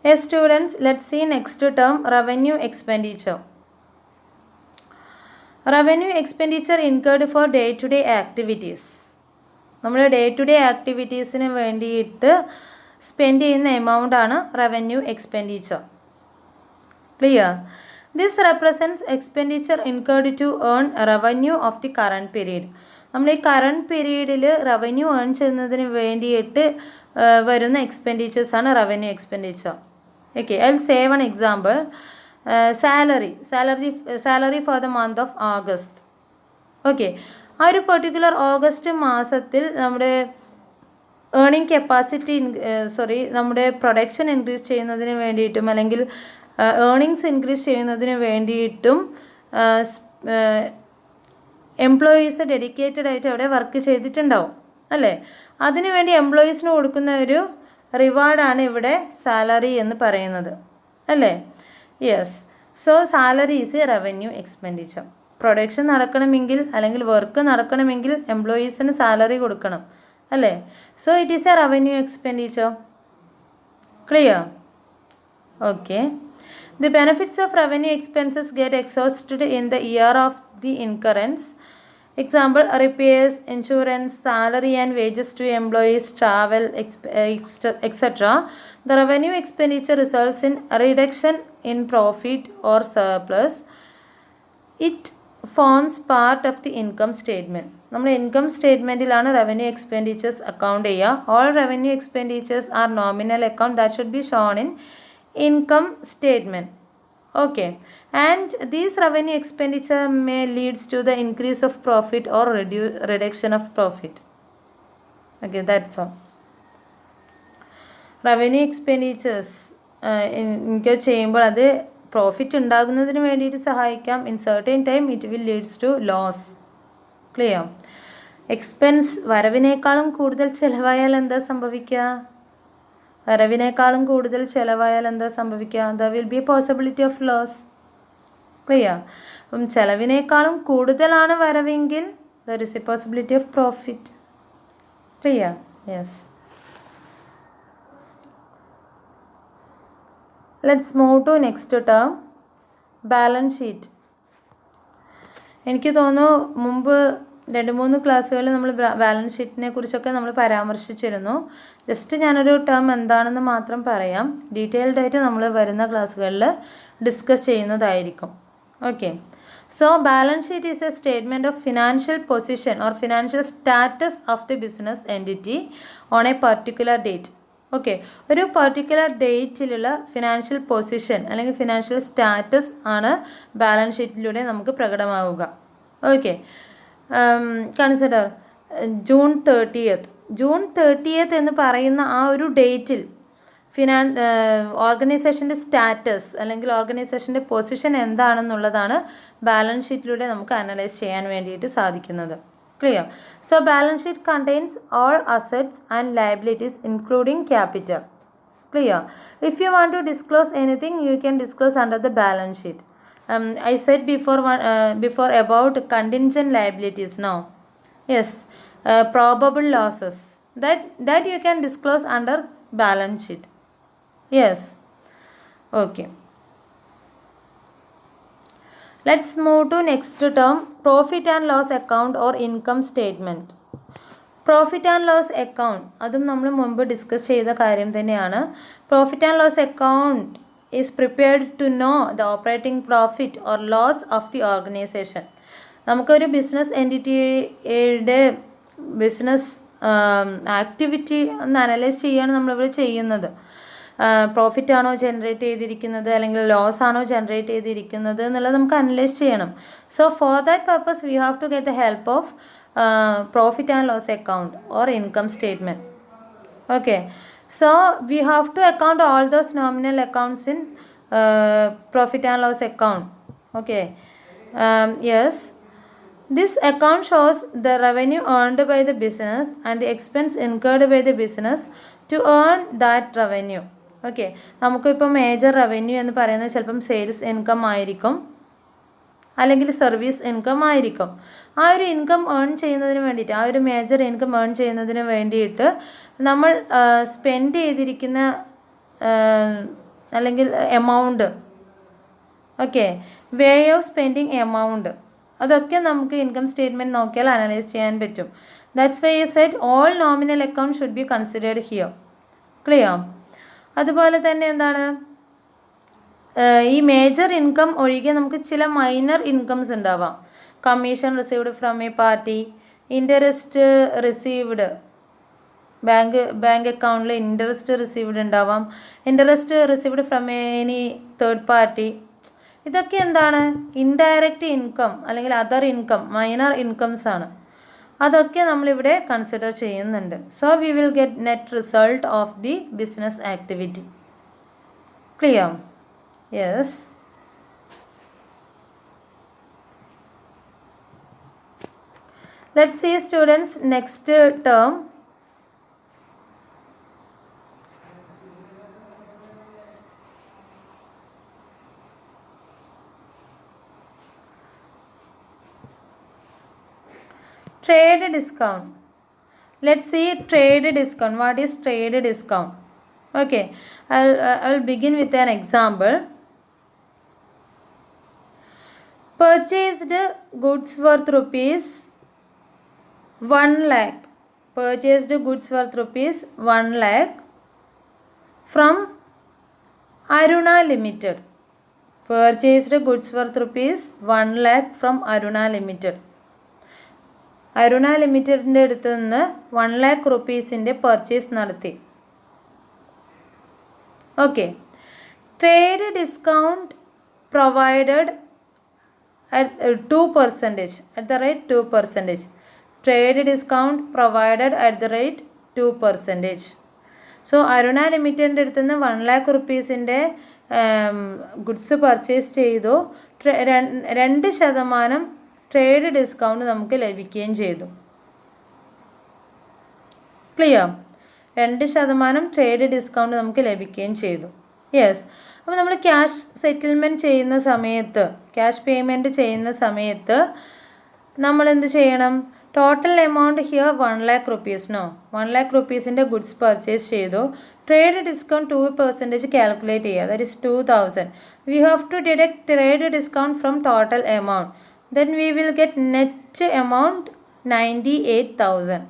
Yes students, let's see next term, revenue expenditure. Revenue expenditure incurred for day-to-day activities. നമ്മൾ day to day ആക്ടിവിറ്റീസിന് വേണ്ടിയിട്ട് spend ചെയ്യുന്ന amount ആണ് revenue expenditure. Clear? This represents expenditure incurred to earn revenue of the current period. നമ്മൾ ഈ current പീരീഡിൽ revenue earn ചെയ്യുന്നതിന് വേണ്ടിയിട്ട് വരുന്ന എക്സ്പെൻഡിച്ചേഴ്സ് ആണ് revenue expenditure. Okay, I will say one example. salary for the month of August. Okay, ആ ഒരു particular August മാസത്തിൽ നമ്മുടെ ഏർണിംഗ് കപ്പാസിറ്റി നമ്മുടെ പ്രൊഡക്ഷൻ ഇൻക്രീസ് ചെയ്യുന്നതിന് വേണ്ടിയിട്ടും അല്ലെങ്കിൽ ഏർണിങ്സ് ഇൻക്രീസ് ചെയ്യുന്നതിന് വേണ്ടിയിട്ടും എംപ്ലോയീസ് ഡെഡിക്കേറ്റഡ് ആയിട്ട് അവിടെ വർക്ക് ചെയ്തിട്ടുണ്ടാവും അല്ലേ? അതിനുവേണ്ടി എംപ്ലോയീസിന് കൊടുക്കുന്ന ഒരു റിവാർഡാണ് ഇവിടെ സാലറി എന്ന് പറയുന്നത് അല്ലേ? Yes. So salary is A revenue expenditure. Production നടക്കണമെങ്കിൽ അല്ലെങ്കിൽ വർക്ക് നടക്കണമെങ്കിൽ എംപ്ലോയീസിന് സാലറി കൊടുക്കണം അല്ലേ? So it is A revenue expenditure. Clear? Okay. The benefits of revenue expenses get exhausted in the year of the incurrence. Example, repairs, insurance, salary and wages to employees, travel, etc. The revenue expenditure results in a reduction in profit or surplus. It forms part of the income statement. നമ്മുടെ income സ്റ്റേറ്റ്മെൻറ്റിലാണ് revenue expenditures account ചെയ്യുക. All revenue expenditures are nominal account that should be shown in income statement. Okay, and these revenue expenditure may leads to the increase of profit or reduction of profit. Okay, that's all. Revenue expenditures incur ചെയ്യുമ്പോൾ അത് profit ഉണ്ടാകുന്നതിന് വേണ്ടിയിട്ട് സഹായിക്കാം. In certain time it will leads to loss. Clear? Expense വരവിനേക്കാളും കൂടുതൽ ചിലവായാൽ എന്താ സംഭവിക്കുക? വരവിനേക്കാളും കൂടുതൽ ചിലവായാൽ എന്താ സംഭവിക്കുക? There will be possibility of loss. Clear? അപ്പം ചിലവിനേക്കാളും കൂടുതലാണ് വരവെങ്കിൽ there is a possibility of profit. Clear? Yes. Let's move to next term, balance sheet. എനിക്ക് തോന്നുന്നു മുമ്പ് 2-3 ക്ലാസ്സുകളിൽ നമ്മൾ ബാലൻസ് ഷീറ്റിനെ കുറിച്ചൊക്കെ നമ്മൾ പരാമർശിച്ചിരുന്നു. ജസ്റ്റ് ഞാനൊരു ടേം എന്താണെന്ന് മാത്രം പറയാം. ഡീറ്റെയിൽഡ് ആയിട്ട് നമ്മൾ വരുന്ന ക്ലാസ്സുകളിൽ ഡിസ്കസ് ചെയ്യുന്നതായിരിക്കും. Okay, so balance sheet is a statement of financial position or financial status of the business entity on a particular date. Okay, ഒരു പർട്ടിക്കുലർ ഡേറ്റിലുള്ള ഫിനാൻഷ്യൽ പൊസിഷൻ അല്ലെങ്കിൽ ഫിനാൻഷ്യൽ സ്റ്റാറ്റസ് ആണ് ബാലൻസ് ഷീറ്റിലൂടെ നമുക്ക് പ്രകടമാവുക. Okay, consider June 30th. June 30th എന്ന് പറയുന്ന ആ ഒരു ഡേറ്റിൽ ഓർഗനൈസേഷൻ്റെ സ്റ്റാറ്റസ് അല്ലെങ്കിൽ ഓർഗനൈസേഷൻ്റെ പൊസിഷൻ എന്താണെന്നുള്ളതാണ് ബാലൻസ് ഷീറ്റിലൂടെ നമുക്ക് അനലൈസ് ചെയ്യാൻ വേണ്ടിയിട്ട് സാധിക്കുന്നത്. Clear? So balance sheet contains all assets and liabilities including capital. Clear? If you want to disclose anything, you can disclose under the balance sheet. I said before about contingent liabilities. Now, yes, probable losses that you can disclose under balance sheet. Yes. Okay. Let's move to next term, profit and loss account or income statement. Profit and loss account, അതും നമ്മൾ മുമ്പ് discuss ചെയ്ത കാര്യം തന്നെയാണ്. Profit and loss account is prepared to know the operating profit or loss of the organisation. നമുക്കൊരു business എൻറ്റിറ്റിയുടെ business activity ഒന്ന് analyse ചെയ്യുകയാണ് നമ്മളിവിടെ ചെയ്യുന്നത്. പ്രോഫിറ്റ് ആണോ ജനറേറ്റ് ചെയ്തിരിക്കുന്നത് അല്ലെങ്കിൽ ലോസ് ആണോ ജനറേറ്റ് ചെയ്തിരിക്കുന്നത് എന്നുള്ളത് നമുക്ക് അനലൈസ് ചെയ്യണം. So for that purpose we have to get the help of profit and loss account or income statement. Okay, so we have to account all those nominal accounts in profit and loss account. Okay, yes, this account shows the revenue earned by the business and the expense incurred by the business to earn that revenue. Okay, നമുക്കിപ്പോൾ major revenue എന്ന് പറയുന്നത് ചിലപ്പം sales income ആയിരിക്കും അല്ലെങ്കിൽ service income ആയിരിക്കും. ആ ഒരു income earn ചെയ്യുന്നതിന് വേണ്ടിയിട്ട്, ആ ഒരു മേജർ ഇൻകം ഏൺ ചെയ്യുന്നതിന് വേണ്ടിയിട്ട് നമ്മൾ സ്പെൻഡ് ചെയ്തിരിക്കുന്ന അല്ലെങ്കിൽ amount, okay, way of spending amount, അതൊക്കെ നമുക്ക് ഇൻകം സ്റ്റേറ്റ്മെൻറ്റ് നോക്കിയാൽ അനലൈസ് ചെയ്യാൻ പറ്റും. That's why I said all nominal account should be considered here. Clear? അതുപോലെ തന്നെ എന്താണ്, ഈ മേജർ ഇൻകം ഒഴികെ നമുക്ക് ചില മൈനർ ഇൻകംസ് ഉണ്ടാവാം. Commission received from a party, interest received, bank അക്കൗണ്ടിൽ ഇൻട്രസ്റ്റ് റിസീവ്ഡ് ഉണ്ടാവാം, interest received from any third party. ഇതൊക്കെ എന്താണ്, ഇൻഡയറക്റ്റ് ഇൻകം അല്ലെങ്കിൽ അതർ ഇൻകം, മൈനർ ഇൻകംസ് ആണ്. അതൊക്കെ നമ്മളിവിടെ കൺസിഡർ ചെയ്യുന്നുണ്ട്. So we will get net result of the business activity. Clear? Yes. Let's see students next term. Trade discount. Let's see trade discount. What is trade discount? Okay, I'll begin with an example. Purchased goods worth rupees 1 lakh. Purchased goods worth rupees 1 lakh from Aruna Limited. Purchased goods worth rupees 1 lakh from Aruna Limited. Aruna Limitedൻ്റെ അടുത്ത് നിന്ന് 1 lakh rupeesൻ്റെ purchase നടത്തി. Okay, trade discount provided at 2%, at the rate 2%. Trade discount provided at the rate 2%. So Aruna Limitedൻ്റെ അടുത്ത് നിന്ന് 1 lakh rupeesൻ്റെ goods purchase ചെയ്തു. 2% trade discount നമുക്ക് ലഭിക്കുകയും ചെയ്തു. ക്ലിയർ? 2% ട്രേഡ് ഡിസ്കൗണ്ട് നമുക്ക് ലഭിക്കുകയും ചെയ്തു. യെസ്. അപ്പോൾ നമ്മൾ ക്യാഷ് സെറ്റിൽമെൻറ്റ് ചെയ്യുന്ന സമയത്ത്, ക്യാഷ് പേയ്മെൻറ്റ് ചെയ്യുന്ന സമയത്ത് നമ്മൾ എന്ത് ചെയ്യണം? Total amount here 1 lakh rupees. 1 lakh rupeesൻ്റെ ഗുഡ്സ് പർച്ചേസ് ചെയ്തു. ട്രേഡ് ഡിസ്കൗണ്ട് 2% കാൽക്കുലേറ്റ് ചെയ്യുക. That is 2000. We have to deduct trade discount from total amount. Then we will get net amount 98,000.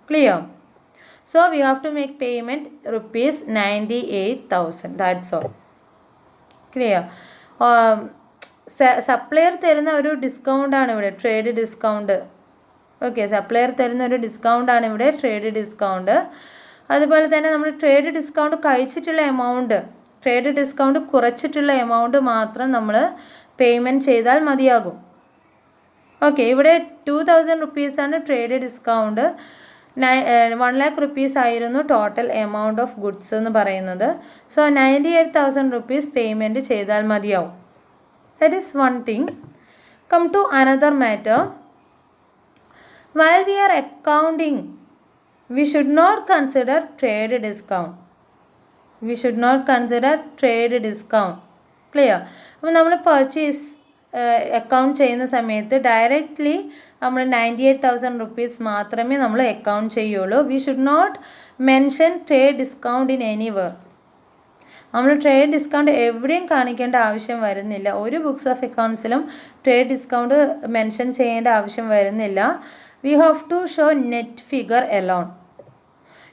Clear? So we have to make payment rupees 98,000. That's all. Clear? Supplier തരുന്ന ഒരു ഡിസ്കൗണ്ടാണ് ഇവിടെ trade discount. Okay, supplier തരുന്ന ഒരു ഡിസ്കൗണ്ടാണ് ഇവിടെ trade discount. അതുപോലെ തന്നെ നമ്മൾ trade discount കഴിച്ചിട്ടുള്ള എമൗണ്ട്, ട്രേഡ് ഡിസ്കൗണ്ട് കുറച്ചിട്ടുള്ള എമൗണ്ട് മാത്രം നമ്മൾ പേയ്മെൻറ്റ് ചെയ്താൽ മതിയാകും. ഓക്കെ, ഇവിടെ 2000 rupees ആണ് ട്രേഡ് ഡിസ്കൗണ്ട്. 1 lakh rupees ആയിരുന്നു ടോട്ടൽ എമൗണ്ട് ഓഫ് ഗുഡ്സ് എന്ന് പറയുന്നത്. സോ 98,000 rupees പേയ്മെൻറ്റ് ചെയ്താൽ മതിയാവും. That is one thing. Come to another matter. While we are accounting, we should not consider trade discount. We should not consider trade discount. Clear? അപ്പോൾ നമ്മൾ purchase account ചെയ്യുന്ന സമയത്ത് directly നമ്മൾ 98,000 rupees മാത്രമേ നമ്മൾ account ചെയ്യുള്ളൂ. We should not mention trade discount in anywhere. നമ്മൾ trade discount എവിടെയും കാണിക്കേണ്ട ആവശ്യം വരുന്നില്ല. ഒരു ബുക്സ് ഓഫ് അക്കൗണ്ട്സിലും ട്രേഡ് ഡിസ്കൗണ്ട് മെൻഷൻ ചെയ്യേണ്ട ആവശ്യം വരുന്നില്ല. We have to show net figure alone.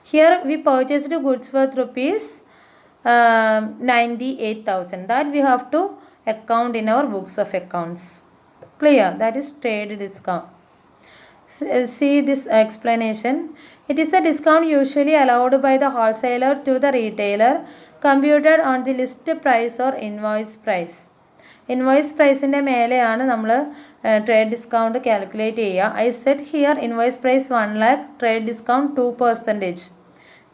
Here we purchased goods worth rupees 98,000. That we have to account in our books of accounts. Clear? That is trade discount. See this explanation. It is the discount usually allowed by the wholesaler to the retailer, computed on the list price or invoice price. Invoice പ്രൈസിൻ്റെ മേലെയാണ് നമ്മൾ trade discount calculate ചെയ്യുക. I set here invoice price 1 lakh, trade discount 2%.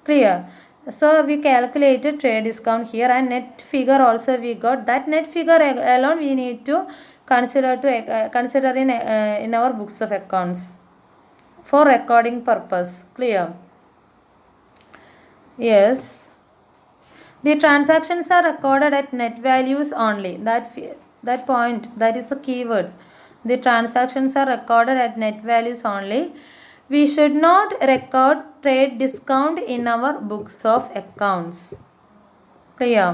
Clear? So we calculated trade discount here and net figure also we got. That net figure alone we need to consider in our books of accounts for recording purpose. Clear? Yes. The transactions are recorded at net values only. That point, that is the keyword. The transactions are recorded at net values only. We should not record trade discount in our books of accounts. Clear?